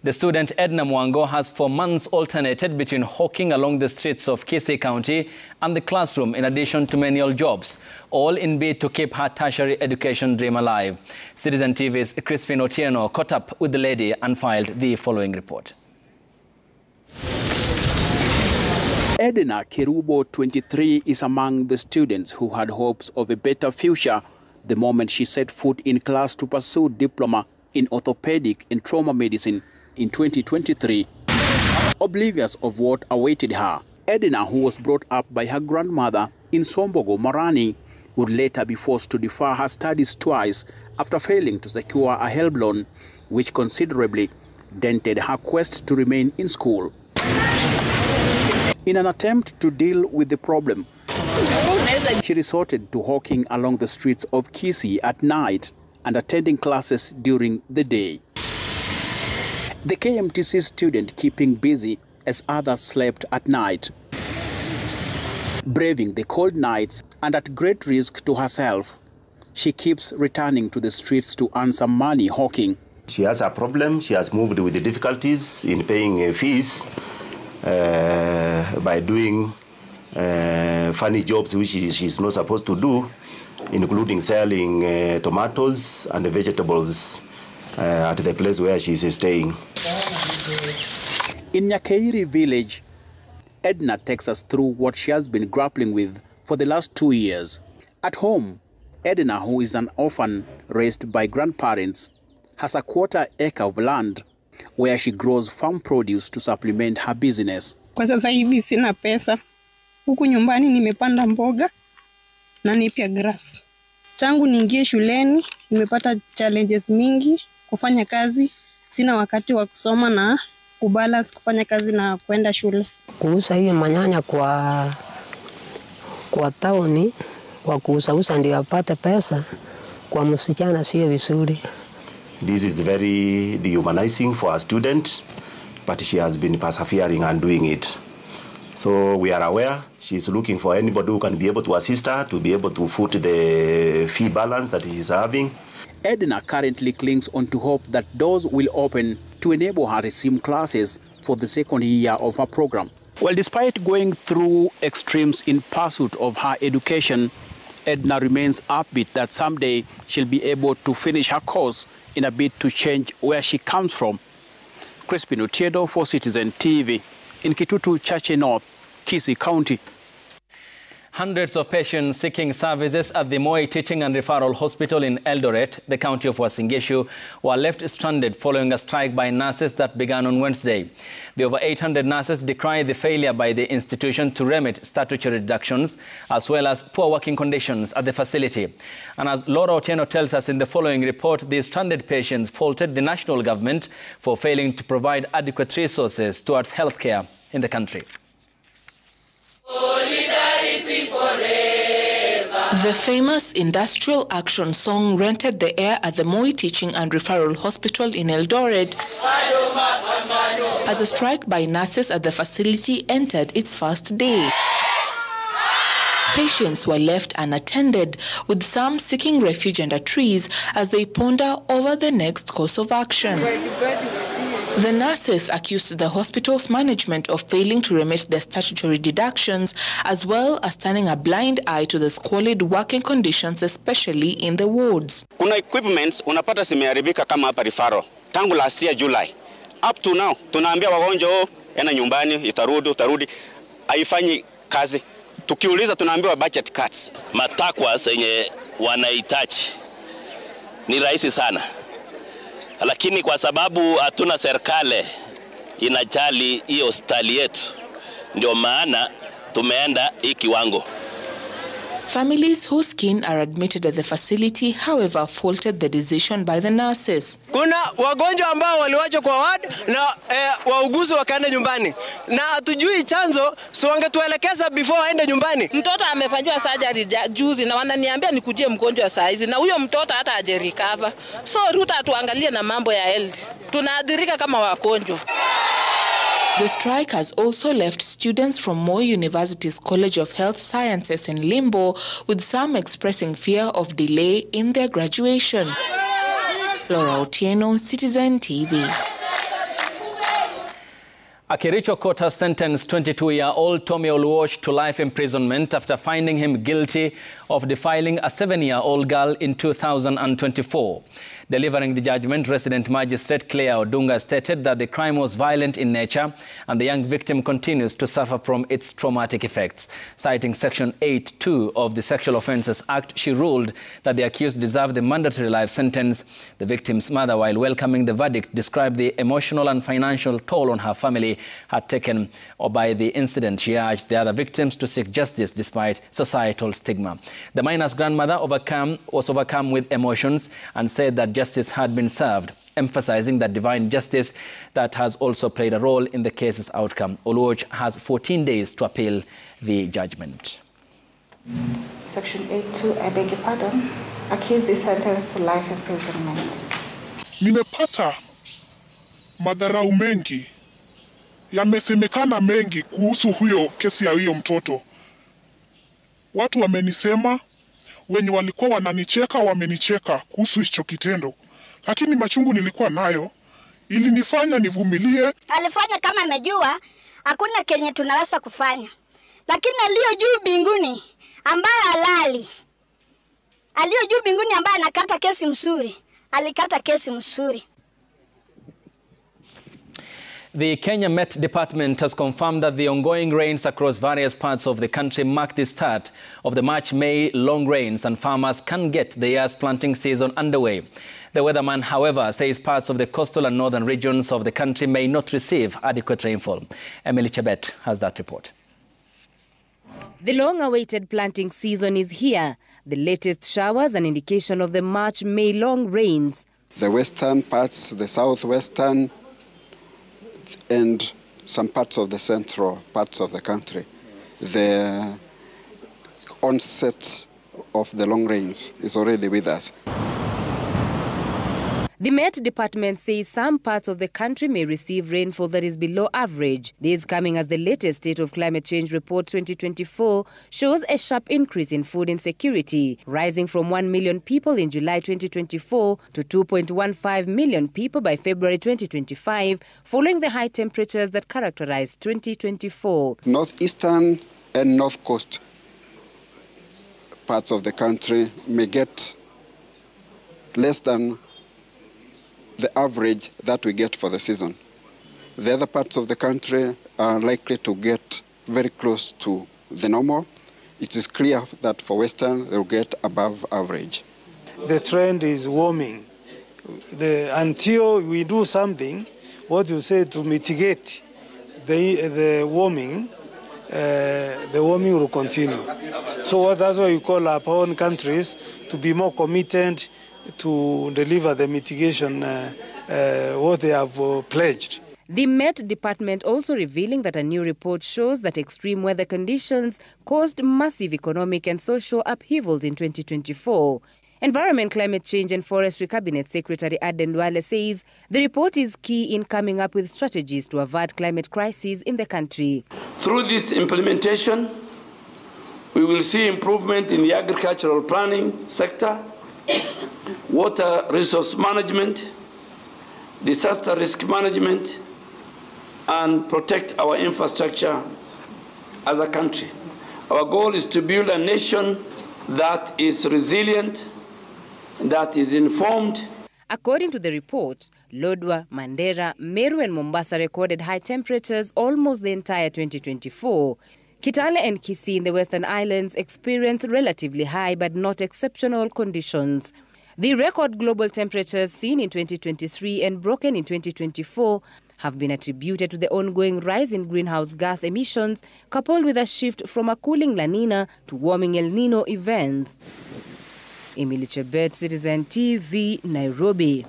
The student Edna Mwango has for months alternated between hawking along the streets of Kisii County and the classroom in addition to menial jobs, all in bid to keep her tertiary education dream alive. Citizen TV's Crispin Otieno caught up with the lady and filed the following report. Edna Kerubo, 23, is among the students who had hopes of a better future the moment she set foot in class to pursue diploma in orthopedic and trauma medicine in 2023. Oblivious of what awaited her, Edna, who was brought up by her grandmother in Sombogo, Marani, would later be forced to defer her studies twice after failing to secure a HELB loan, which considerably dented her quest to remain in school. In an attempt to deal with the problem, she resorted to hawking along the streets of Kisii at night and attending classes during the day. The KMTC student keeping busy as others slept at night. Braving the cold nights and at great risk to herself, she keeps returning to the streets to earn some money hawking. She has a problem. She has moved with the difficulties in paying fees by doing funny jobs which she's not supposed to do, including selling tomatoes and vegetables at the place where she's staying. In Nyakeiri village, Edna takes us through what she has been grappling with for the last 2 years. At home, Edna, who is an orphan raised by grandparents, has a quarter-acre of land where she grows farm produce to supplement her business. Kwa sasa hivi sina pesa. Huku nyumbani nimepanda mboga na nipia grass. Tangu niingie shuleni nimepata challenges mingi kufanya kazi, sina wakati wa kusoma na kubalance kufanya kazi na kwenda shule. Kuuza hiyo manyanya kwa taoni, kwa kuuza ndio apate pesa, kwa msichana sio vizuri. This is very dehumanizing for a student, but she has been persevering and doing it. So we are aware she's looking for anybody who can be able to assist her to be able to foot the fee balance that she's having. Edna currently clings on to hope that doors will open to enable her to resume classes for the second year of her program. Well, despite going through extremes in pursuit of her education, Edna remains upbeat that someday she'll be able to finish her course in a bid to change where she comes from. Crispin Otieno for Citizen TV in Kitutu, Chache North, Kisii County. Hundreds of patients seeking services at the Moi Teaching and Referral Hospital in Eldoret, the county of Uasin Gishu, were left stranded following a strike by nurses that began on Wednesday. The over 800 nurses decried the failure by the institution to remit statutory deductions, as well as poor working conditions at the facility. And as Laura Otieno tells us in the following report, the stranded patients faulted the national government for failing to provide adequate resources towards healthcare in the country. The famous industrial action song rented the air at the Moi Teaching and Referral Hospital in Eldoret as a strike by nurses at the facility entered its first day. Patients were left unattended, with some seeking refuge under trees as they ponder over the next course of action. The nurses accused the hospital's management of failing to remit their statutory deductions, as well as turning a blind eye to the squalid working conditions, especially in the wards. Kuna equipments unapata zimeharibika kama hapa referral tangu last year July. Up to now tunaambia wagonjwa ena nyumbani utarudi haifanyi kazi. Tukiuliza tunaambiwa budget cuts. Matakwa yenye wanahitaji ni rahisi sana. Lakini kwa sababu hatuna serikali inajali hiyo hospitali yetu, ndio maana tumeenda hii kiwango. Families whose kin are admitted at the facility, however, faulted the decision by the nurses. Kuna wagonjwa ambao waliwachwa kwa ward na wauguzi wakaenda nyumbani. Na hatujui chanzo, so wangetuelekeza before waende nyumbani. Mtoto amefanywa surgery juzi na wananiambia nikujie mgonjwa saa hizi na huyo mtoto hata hajarecover. So Ruta tuangalie na mambo ya health. Tunaadhirika kama wagonjwa. The strike has also left students from Moi University's College of Health Sciences in limbo, with some expressing fear of delay in their graduation. Laura Otieno, Citizen TV. A Kericho court has sentenced 22-year-old Tommy Oluoch to life imprisonment after finding him guilty of defiling a 7-year-old girl in 2024. Delivering the judgment, resident magistrate Claire Odunga stated that the crime was violent in nature and the young victim continues to suffer from its traumatic effects. Citing Section 8(2) of the Sexual Offences Act, she ruled that the accused deserved the mandatory life sentence. The victim's mother, while welcoming the verdict, described the emotional and financial toll on her family had taken by the incident. She urged the other victims to seek justice despite societal stigma. The minor's grandmother was overcome with emotions and said that justice had been served, emphasizing that divine justice that has also played a role in the case's outcome. Oluoch has 14 days to appeal the judgment. Section 8(2), I beg your pardon, accused is sentenced to life imprisonment. Nimepata madharau mengi, yamesemekana mengi kuhusu huyo kesi ya huyo mtoto. Watu wamenisema, wenye walikuwa wananicheka wamenicheka kuhusu hicho kitendo. Lakini machungu nilikuwa nayo ilinifanya nivumilie. Alifanya kama amejua hakuna kenye tunaweza kufanya. Lakini aliyo juu mbinguni ambaye halali, aliyo juu mbinguni ambaye anakata kesi mzuri, alikata kesi mzuri. The Kenya Met Department has confirmed that the ongoing rains across various parts of the country mark the start of the March-May long rains, and farmers can get the year's planting season underway. The weatherman, however, says parts of the coastal and northern regions of the country may not receive adequate rainfall. Emily Chebet has that report. The long-awaited planting season is here. The latest showers an indication of the March-May long rains. The western parts, the southwestern, and some parts of the central parts of the country, the onset of the long rains is already with us. The Met Department says some parts of the country may receive rainfall that is below average. This coming as the latest State of Climate Change Report 2024 shows a sharp increase in food insecurity, rising from 1 million people in July 2024 to 2.15 million people by February 2025, following the high temperatures that characterized 2024. Northeastern and north coast parts of the country may get less than the average that we get for the season. The other parts of the country are likely to get very close to the normal. It is clear that for Western, they'll get above average. The trend is warming. Until we do something, what you say, to mitigate the warming will continue. So that's why we call upon countries to be more committed to deliver the mitigation what they have pledged. The Met Department also revealing that a new report shows that extreme weather conditions caused massive economic and social upheavals in 2024. Environment, Climate Change and Forestry Cabinet Secretary Aden Duale says the report is key in coming up with strategies to avert climate crises in the country. Through this implementation, we will see improvement in the agricultural planning sector, water resource management, disaster risk management, and protect our infrastructure as a country. Our goal is to build a nation that is resilient, that is informed. According to the report, Lodwar, Mandera, Meru and Mombasa recorded high temperatures almost the entire 2024. Kitale and Kisii in the Western Islands experienced relatively high but not exceptional conditions. The record global temperatures seen in 2023 and broken in 2024 have been attributed to the ongoing rise in greenhouse gas emissions, coupled with a shift from a cooling La Nina to warming El Nino events. Emily Chebet, Citizen TV, Nairobi.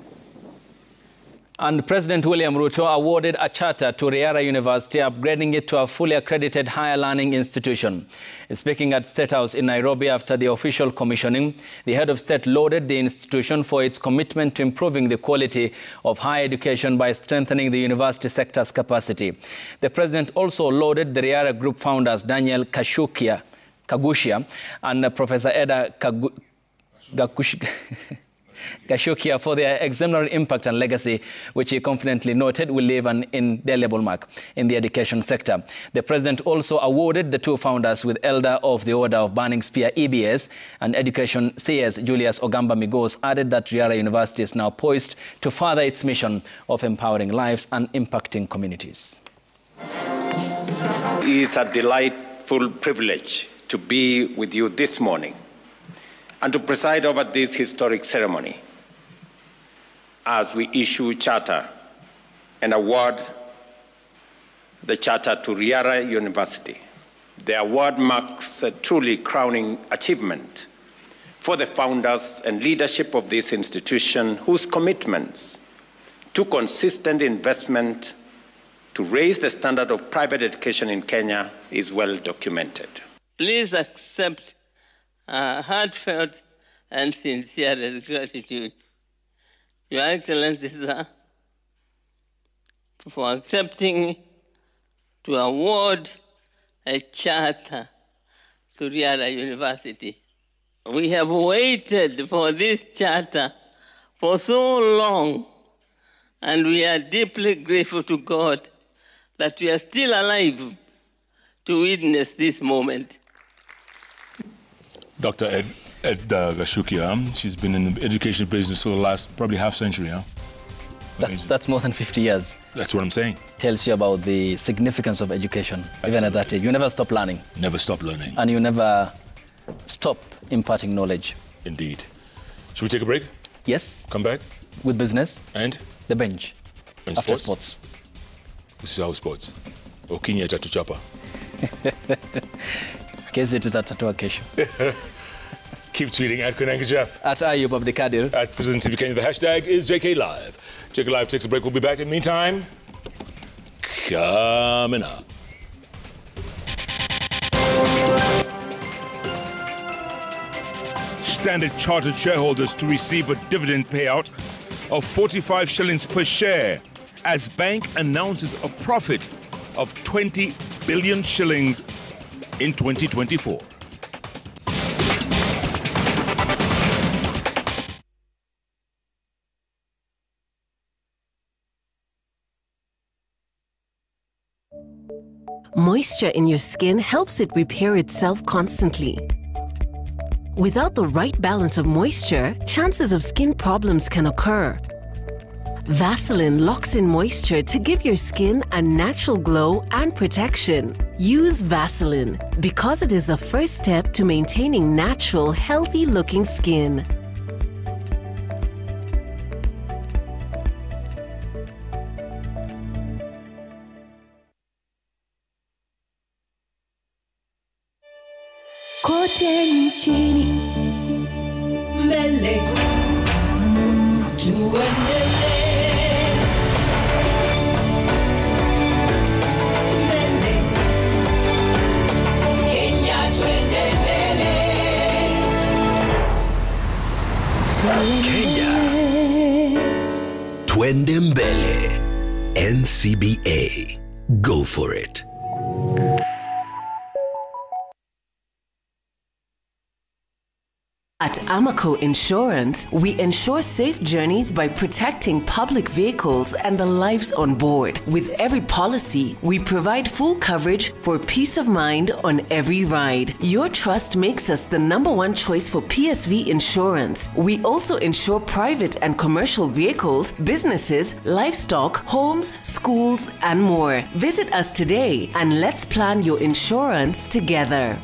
And President William Ruto awarded a charter to Riara University, upgrading it to a fully accredited higher learning institution. Speaking at State House in Nairobi after the official commissioning, the head of state lauded the institution for its commitment to improving the quality of higher education by strengthening the university sector's capacity. The president also lauded the Riara Group founders Daniel Kagushia and Professor Eda Gashukia for their exemplary impact and legacy, which he confidently noted will leave an indelible mark in the education sector. The president also awarded the two founders with Elder of the Order of Burning Spear EBS, and Education CS Julius Ogamba Migos added that Riara University is now poised to further its mission of empowering lives and impacting communities. It is a delightful privilege to be with you this morning and to preside over this historic ceremony as we issue charter and award the charter to Riara University. The award marks a truly crowning achievement for the founders and leadership of this institution, whose commitments to consistent investment to raise the standard of private education in Kenya is well documented. Please accept heartfelt and sincere gratitude, Your Excellency, sir, for accepting to award a charter to Riara University. We have waited for this charter for so long, and we are deeply grateful to God that we are still alive to witness this moment. Dr. Ed Gashukia, she's been in the education business for the last probably half century, huh? That's more than 50 years. That's what I'm saying. Tells you about the significance of education, even at that age. You never stop learning. Never stop learning. And you never stop imparting knowledge. Indeed. Should we take a break? Yes. Come back? With business. And? The bench. And after sports? This is our sports. Okinye tatu chapa. Kezi tutatatua kesho. Keep tweeting at Koinange Jeff. At Ayub Abdikadir. At Citizen TV Kenya. The hashtag is JK Live. JK Live takes a break. We'll be back. In the meantime, coming up. Standard Chartered shareholders to receive a dividend payout of 45 shillings per share as bank announces a profit of 20 billion shillings in 2024. Moisture in your skin helps it repair itself constantly. Without the right balance of moisture, chances of skin problems can occur. Vaseline locks in moisture to give your skin a natural glow and protection. Use Vaseline because it is the first step to maintaining natural, healthy-looking skin. Kote nchini mbele tuendelee mbele Kenya twende mbele Kenya twende mbele. NCBA, go for it. At Amaco Insurance, we ensure safe journeys by protecting public vehicles and the lives on board. With every policy, we provide full coverage for peace of mind on every ride. Your trust makes us the #1 choice for PSV insurance. We also insure private and commercial vehicles, businesses, livestock, homes, schools, and more. Visit us today and let's plan your insurance together.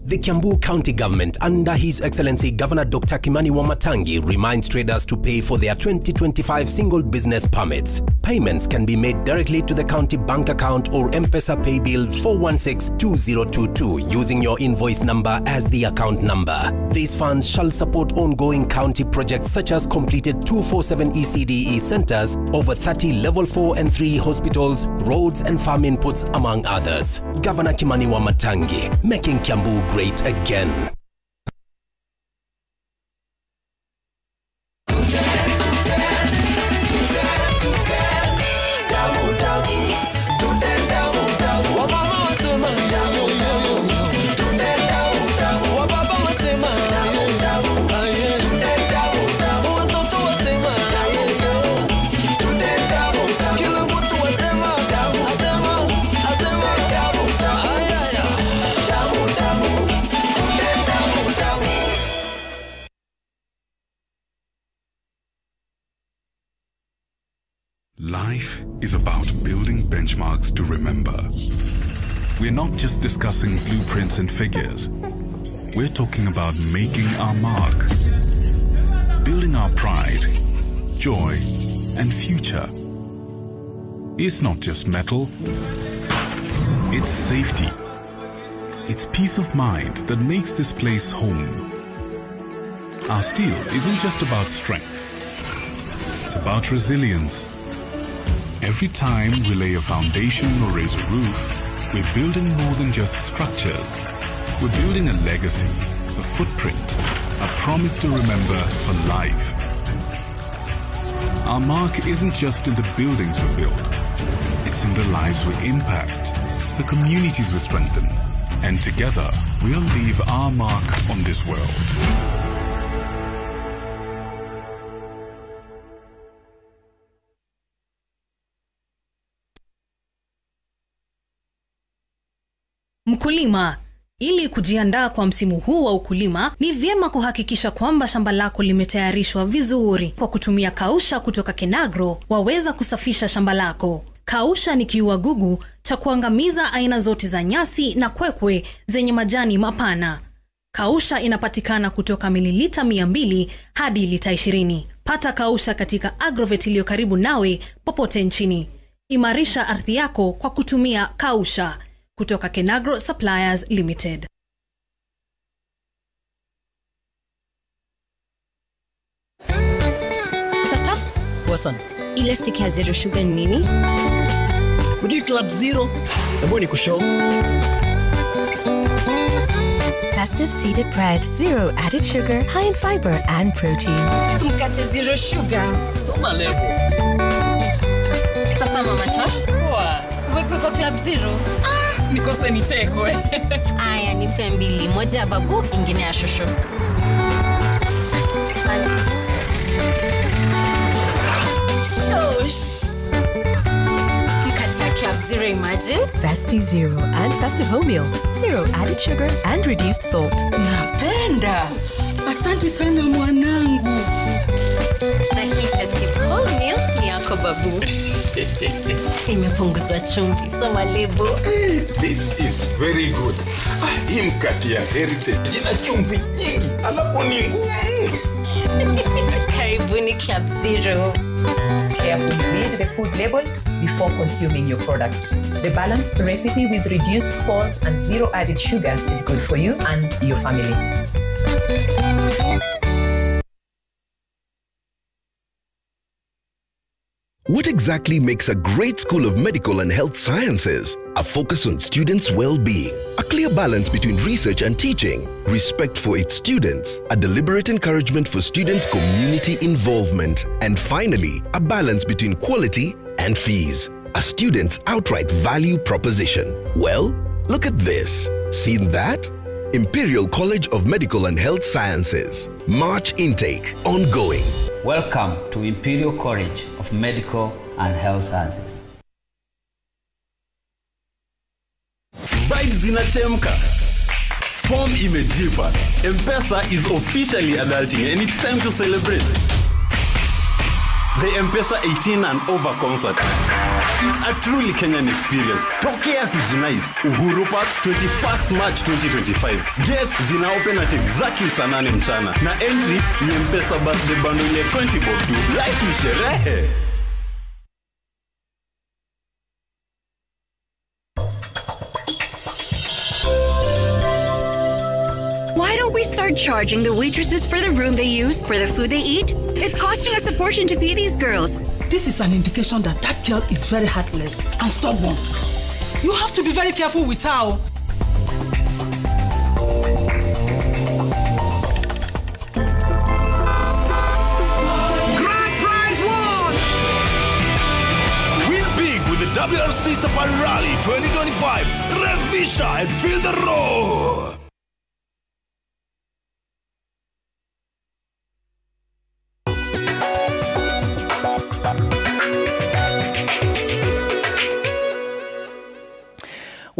The Kiambu County Government, under His Excellency Governor Dr. Kimani Wamatangi, reminds traders to pay for their 2025 single business permits. Payments can be made directly to the county bank account or M-Pesa pay bill 416-2022 using your invoice number as the account number. These funds shall support ongoing county projects such as completed 247 ECDE centers, over 30 level 4 and 3 hospitals, roads and farm inputs, among others. Governor Kimani Wamatangi, making Kiambu great again. Wababa wasema Life is about building benchmarks to remember. We're not just discussing blueprints and figures. We're talking about making our mark, building our pride, joy, and future. It's not just metal, it's safety. It's peace of mind that makes this place home. Our steel isn't just about strength, it's about resilience. Every time we lay a foundation or raise a roof, we're building more than just structures. We're building a legacy, a footprint, a promise to remember for life. Our mark isn't just in the buildings we build. It's in the lives we impact, the communities we strengthen, and together we'll leave our mark on this world. Mkulima, ili kujiandaa kwa msimu huu wa ukulima, ni vyema kuhakikisha kwamba shamba lako limetayarishwa vizuri. Kwa kutumia Kausha kutoka Kenagro, waweza kusafisha shamba lako. Kausha ni kiuagugu cha kuangamiza aina zote za nyasi na kwekwe zenye majani mapana. Kausha inapatikana kutoka mililita 200 hadi lita 20. Pata Kausha katika Agrovet iliyo karibu nawe popote nchini. Imarisha ardhi yako kwa kutumia Kausha. Kutoka Kenagro Suppliers Limited. Sasa? Wasan. Ile stick ya zero sugar ni nini? Ujui Club Zero? Hebu ni kushow. Festive seeded bread, zero added sugar, high in fiber and protein. Mkate zero sugar. Soma lebo. Sasa Mama Tosh. Wewe kwa Club Zero? Nikose nitekwe. Aya, nipe mbili, moja ya babu, ingine ya shosho. Asante. Shosh. Mkate ya Club Zero, imagine. Festive Zero and Festive Wholemeal. Zero added sugar and reduced salt. Napenda. Asante sana mwanangu. Na hii Festive Wholemeal ni yako babu. Imepunguzwa chumvi, soma lebo. This is very good. Hii mkate ya Heritage ina chumvi nyingi, alafu ni Karibuni Club Zero. Carefully read the food label before consuming your products. The balanced recipe with reduced salt and zero added sugar is good for you and your family. What exactly makes a great school of medical and health sciences? A focus on students' well-being, a clear balance between research and teaching, respect for its students, a deliberate encouragement for students' community involvement, and finally, a balance between quality and fees, a student's outright value proposition. Well, look at this. Seen that? Imperial College of Medical and Health Sciences. March intake ongoing. Welcome to Imperial College of Medical and Health Sciences. Vibes zinachemka. Form imejipa. M-Pesa is officially adulting and it's time to celebrate. The M-Pesa 18 and over concert. It's a truly Kenyan experience. Tokea tujinais. Uhuru Park, 21st March 2025. Gates zina open at exactly saa 8 mchana. Na entry ni M-Pesa birthday bundle ile 20 bob tu. Life ni sherehe. Why don't we start charging the waitresses for the room they use, for the food they eat? It's costing us a fortune to feed these girls. This is an indication that that girl is very heartless and stubborn. You have to be very careful with her. Grand prize won! Win big with the WRC Safari Rally 2025. Revisha and feel the roar!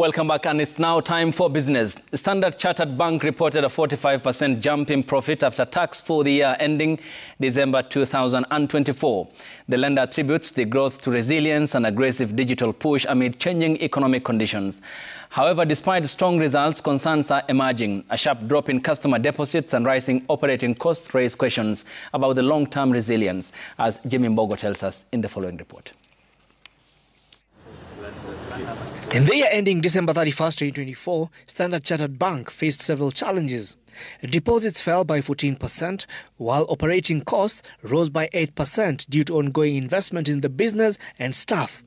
Welcome back, and it's now time for business. Standard Chartered Bank reported a 45% jump in profit after tax for the year ending December 2024. The lender attributes the growth to resilience and aggressive digital push amid changing economic conditions. However, despite strong results, concerns are emerging. A sharp drop in customer deposits and rising operating costs raise questions about the long-term resilience, as Jimmy Mbogo tells us in the following report. In the year ending December 31st, 2024, Standard Chartered Bank faced several challenges. Deposits fell by 14%, while operating costs rose by 8% due to ongoing investment in the business and staff.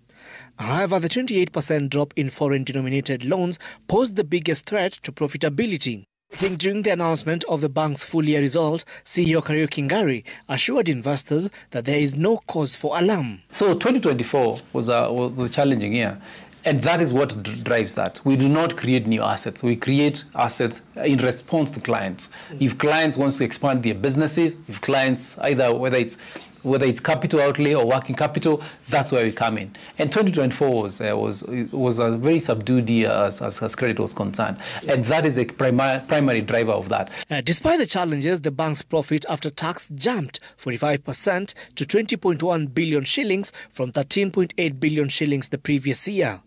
However, the 28% drop in foreign-denominated loans posed the biggest threat to profitability. During the announcement of the bank's full-year result, CEO Kariuki Ngari assured investors that there is no cause for alarm. So 2024 was a challenging year. And that is what drives that. We do not create new assets. We create assets in response to clients. If clients want to expand their businesses, if clients either whether it's capital outlay or working capital, that's where we come in. And 2024 was a very subdued year as credit was concerned. And that is a primary driver of that. Despite the challenges, the bank's profit after tax jumped 45% to 20.1 billion shillings from 13.8 billion shillings the previous year.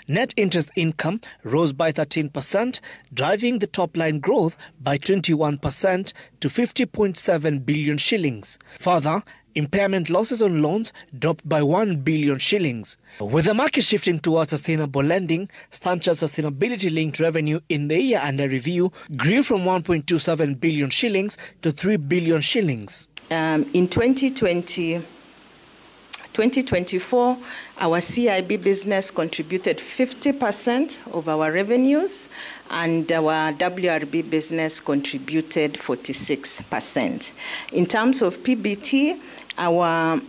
Net interest income rose by 13%, driving the top-line growth by 21% to 50.7 billion shillings. Further, impairment losses on loans dropped by 1 billion shillings. With the market shifting towards sustainable lending, Standard's sustainability-linked revenue in the year under review grew from 1.27 billion shillings to 3 billion shillings. In 2024, our CIB business contributed 50% of our revenues, and our WRB business contributed 46%. In terms of PBT, our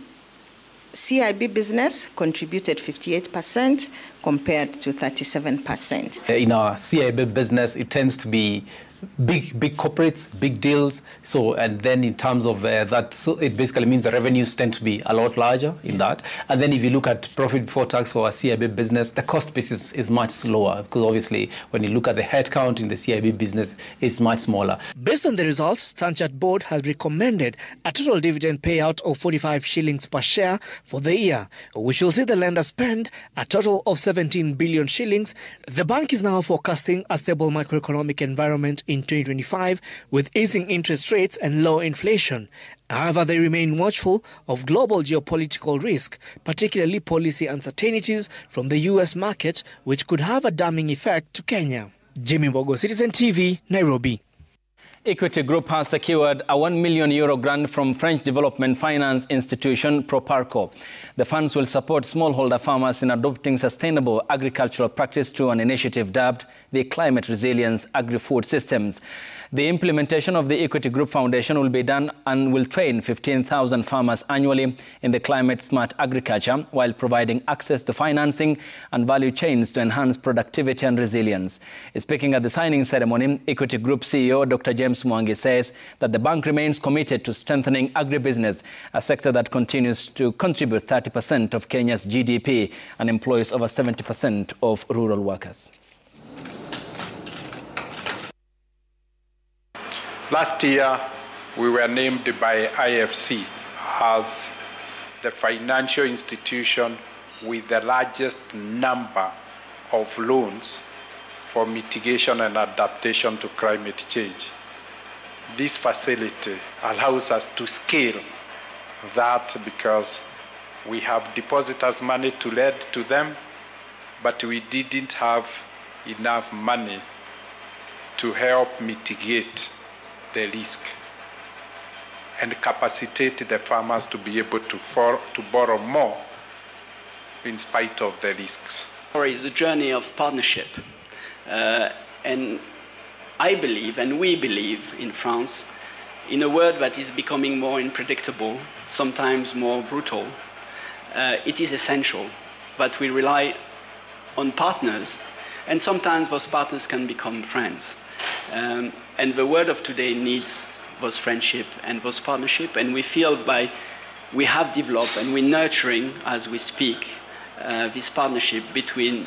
CIB business contributed 58% compared to 37%. In our CIB business, it tends to be big corporates, big deals. So, and then in terms of that, so it basically means the revenues tend to be a lot larger in that. And then if you look at profit before tax for our CIB business, the cost base is much lower, because obviously when you look at the headcount in the CIB business, it's much smaller. Based on the results, Standard Board has recommended a total dividend payout of 45 shillings per share for the year, which will see the lender spend a total of 17 billion shillings. The bank is now forecasting a stable macroeconomic environment in 2025 with easing interest rates and low inflation. However, they remain watchful of global geopolitical risk, particularly policy uncertainties from the US market, which could have a damning effect to Kenya. Jimmy Mbogo, Citizen TV, Nairobi. Equity Group has secured a €1 million grant from French development finance institution Proparco. The funds will support smallholder farmers in adopting sustainable agricultural practice through an initiative dubbed the Climate Resilience Agri-Food Systems. The implementation of the Equity Group Foundation will be done and will train 15,000 farmers annually in the climate-smart agriculture, while providing access to financing and value chains to enhance productivity and resilience. Speaking at the signing ceremony, Equity Group CEO Dr. James Mwangi says that the bank remains committed to strengthening agribusiness, a sector that continues to contribute 30% of Kenya's GDP and employs over 70% of rural workers. Last year, we were named by IFC as the financial institution with the largest number of loans for mitigation and adaptation to climate change. This facility allows us to scale that because we have depositors' money to lend to them, but we didn't have enough money to help mitigate the risk and capacitate the farmers to be able to borrow more in spite of the risks. It's a journey of partnership. And I believe, and we believe in France, in a world that is becoming more unpredictable, sometimes more brutal, it is essential that we rely on partners, and sometimes those partners can become friends. And the world of today needs those friendship and those partnership, and we feel we have developed and we're nurturing as we speak this partnership between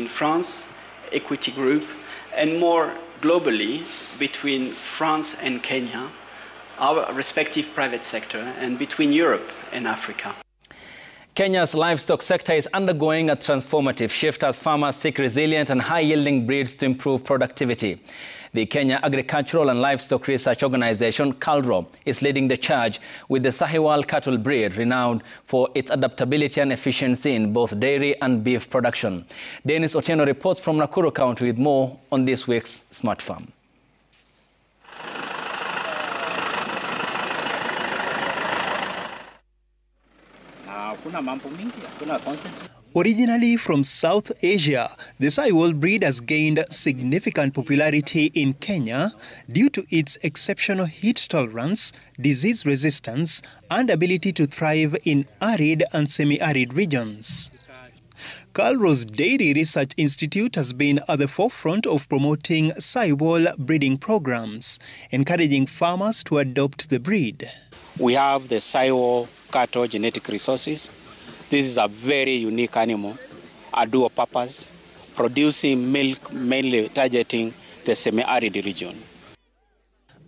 France Equity Group, and more globally between France and Kenya, our respective private sector, and between Europe and Africa. Kenya's livestock sector is undergoing a transformative shift as farmers seek resilient and high-yielding breeds to improve productivity. The Kenya Agricultural and Livestock Research Organization, KALRO, is leading the charge with the Sahiwal cattle breed, renowned for its adaptability and efficiency in both dairy and beef production. Dennis Otieno reports from Nakuru County with more on this week's Smart Farm. Originally from South Asia, the Sahiwal breed has gained significant popularity in Kenya due to its exceptional heat tolerance, disease resistance, and ability to thrive in arid and semi-arid regions. KALRO's Dairy Research Institute has been at the forefront of promoting Sahiwal breeding programs, encouraging farmers to adopt the breed. We have the Sahiwal cattle genetic resources. This is a very unique animal, a dual purpose, producing milk mainly targeting the semi-arid region.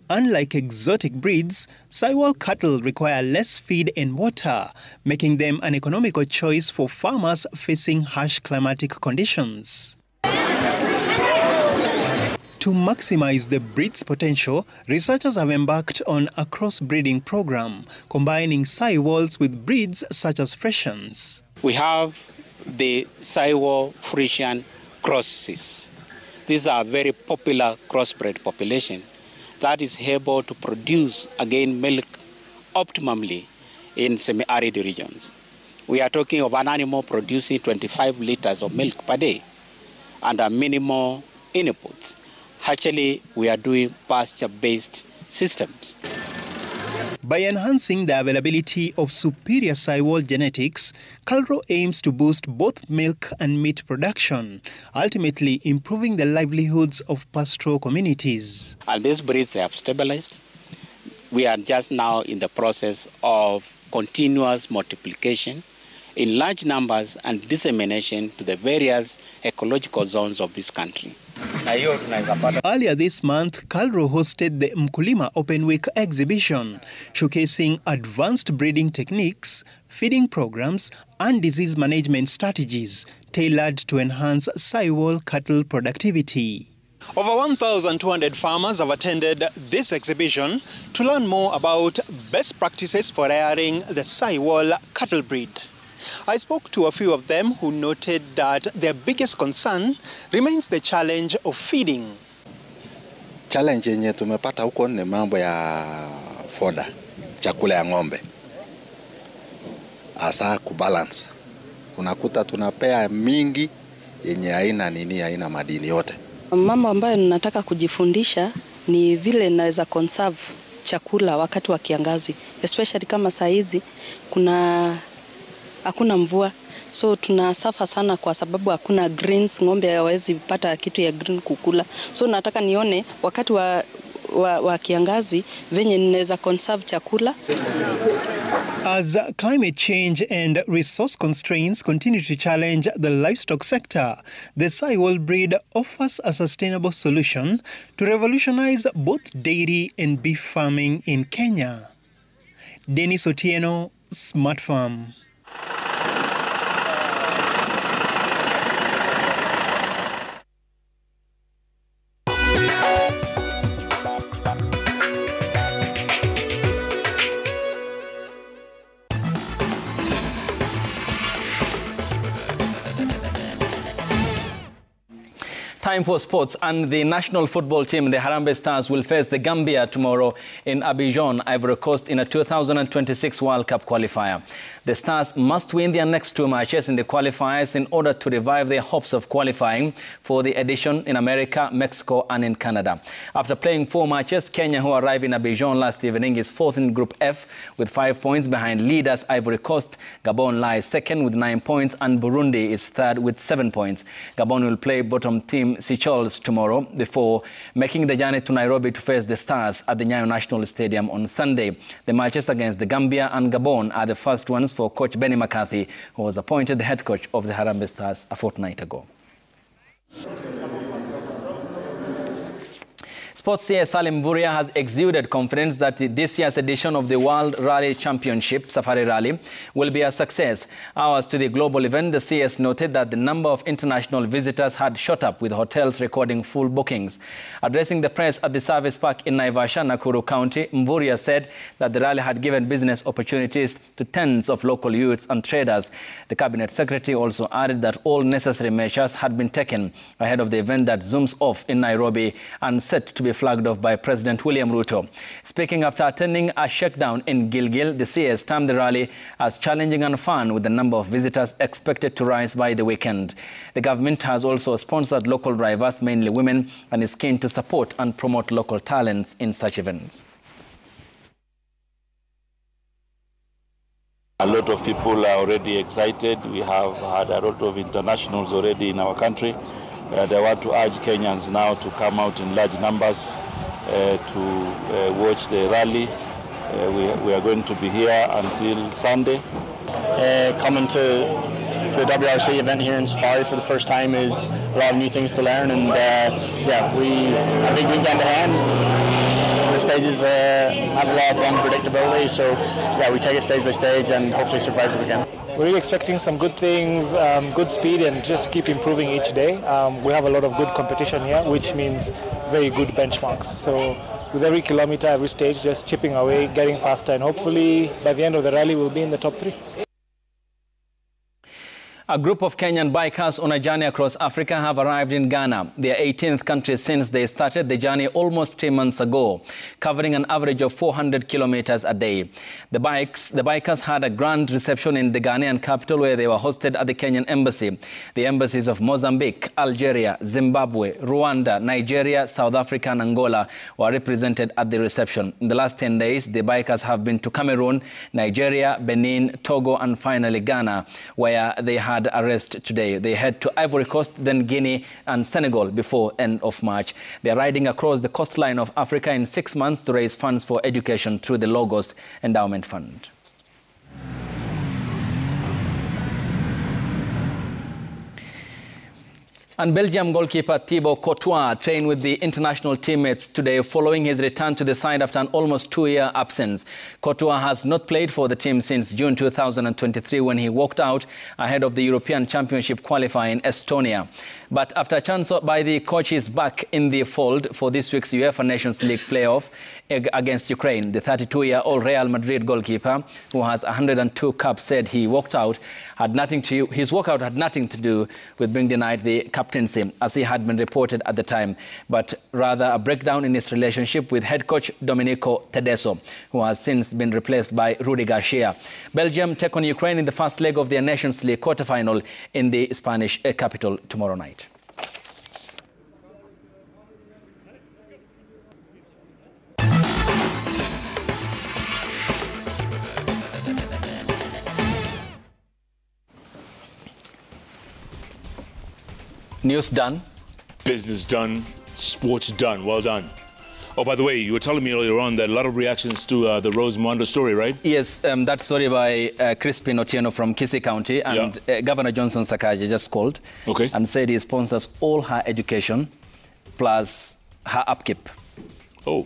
Unlike exotic breeds, Sahiwal cattle require less feed and water, making them an economical choice for farmers facing harsh climatic conditions. To maximize the breed's potential, researchers have embarked on a cross-breeding program, combining Sahiwals with breeds such as Friesians. We have the Sahiwal Friesian crosses. These are a very popular crossbred population that is able to produce, again, milk optimally in semi-arid regions. We are talking of an animal producing 25 liters of milk per day and a minimal inputs. Actually, we are doing pasture-based systems. By enhancing the availability of superior Sahiwal genetics, KALRO aims to boost both milk and meat production, ultimately improving the livelihoods of pastoral communities. And these breeds, they have stabilized. We are just now in the process of continuous multiplication in large numbers and dissemination to the various ecological zones of this country. Earlier this month, KALRO hosted the Mkulima Open Week exhibition, showcasing advanced breeding techniques, feeding programs, and disease management strategies tailored to enhance Sahiwal cattle productivity. Over 1,200 farmers have attended this exhibition to learn more about best practices for rearing the Sahiwal cattle breed. I spoke to a few of them who noted that their biggest concern remains the challenge of feeding. Challenge yenye tumepata huko ni mambo ya foda, chakula ya ng'ombe. Asa kubalance. Unakuta tunapea mingi yenye haina madini yote. Mambo ambayo ninataka kujifundisha ni vile naweza conserve chakula wakati wa kiangazi, especially kama saa hizi hakuna mvua, so tunasafa sana kwa sababu hakuna greens, ng'ombe hawezi pata kitu ya green kukula. So nataka nione wakati wa kiangazi venye ninaweza conserve chakula. As climate change and resource constraints continue to challenge the livestock sector, the Sahiwal breed offers a sustainable solution to revolutionize both dairy and beef farming in Kenya. Dennis Otieno, Smart Farm. Time for sports, and the national football team, the Harambee Stars, will face the Gambia tomorrow in Abidjan, Ivory Coast, in a 2026 World Cup qualifier. The Stars must win their next two matches in the qualifiers in order to revive their hopes of qualifying for the edition in America, Mexico, and in Canada. After playing 4 matches, Kenya, who arrived in Abidjan last evening, is fourth in Group F with 5 points behind leaders Ivory Coast. Gabon lies second with 9 points, and Burundi is third with 7 points. Gabon will play bottom team Seychelles tomorrow before making the journey to Nairobi to face the Stars at the Nyayo National Stadium on Sunday. The matches against the Gambia and Gabon are the first ones for coach Benny McCarthy, who was appointed the head coach of the Harambee Stars a fortnight ago. Sports CS Salim Mvurya has exuded confidence that this year's edition of the World Rally Championship, Safari Rally, will be a success. Hours to the global event, the CS noted that the number of international visitors had shot up, with hotels recording full bookings. Addressing the press at the service park in Naivasha, Nakuru County, Mvurya said that the rally had given business opportunities to tens of local youths and traders. The Cabinet Secretary also added that all necessary measures had been taken ahead of the event that zooms off in Nairobi and set to be flagged off by President William Ruto. Speaking after attending a shakedown in Gilgil, the CS termed the rally as challenging and fun, with the number of visitors expected to rise by the weekend. The government has also sponsored local drivers, mainly women, and is keen to support and promote local talents in such events. A lot of people are already excited. We have had a lot of internationals already in our country. I want to urge Kenyans now to come out in large numbers to watch the rally. We are going to be here until Sunday. Coming to the WRC event here in Safari for the first time is a lot of new things to learn, and yeah, we have a big weekend ahead. The stages have a lot of unpredictability, so yeah, we take it stage by stage and hopefully survive the weekend. We're really expecting some good things, good speed, and just keep improving each day. We have a lot of good competition here, which means very good benchmarks. So with every kilometer, every stage, just chipping away, getting faster, and hopefully by the end of the rally, we'll be in the top 3. A group of Kenyan bikers on a journey across Africa have arrived in Ghana, their 18th country since they started the journey almost 3 months ago, covering an average of 400 kilometers a day. The bikers had a grand reception in the Ghanaian capital, where they were hosted at the Kenyan embassy. The embassies of Mozambique, Algeria, Zimbabwe, Rwanda, Nigeria, South Africa and Angola were represented at the reception. In the last 10 days, the bikers have been to Cameroon, Nigeria, Benin, Togo and finally Ghana, where they had a rest today. They head to Ivory Coast, then Guinea and Senegal before end of March. They are riding across the coastline of Africa in 6 months to raise funds for education through the Logos Endowment Fund. And Belgium goalkeeper Thibaut Courtois trained with the international teammates today following his return to the side after an almost 2-year absence. Courtois has not played for the team since June 2023, when he walked out ahead of the European Championship qualifier in Estonia. But after a chance by the coach, is back in the fold for this week's UEFA Nations League playoff against Ukraine. The 32-year-old Real Madrid goalkeeper, who has 102 caps, said his walkout had nothing to do with being denied the captaincy, as he had been reported at the time, but rather a breakdown in his relationship with head coach Domenico Tedesco, who has since been replaced by Rudi Garcia. Belgium take on Ukraine in the first leg of their Nations League quarterfinal in the Spanish capital tomorrow night. News done. Business done. Sports done. Well done. Oh, by the way, you were telling me earlier on that a lot of reactions to the Rose Muhando story, right? Yes, that story by Crispin Otieno from Kisii County, and Governor Johnson Sakaja just called and said he sponsors all her education plus her upkeep. Oh.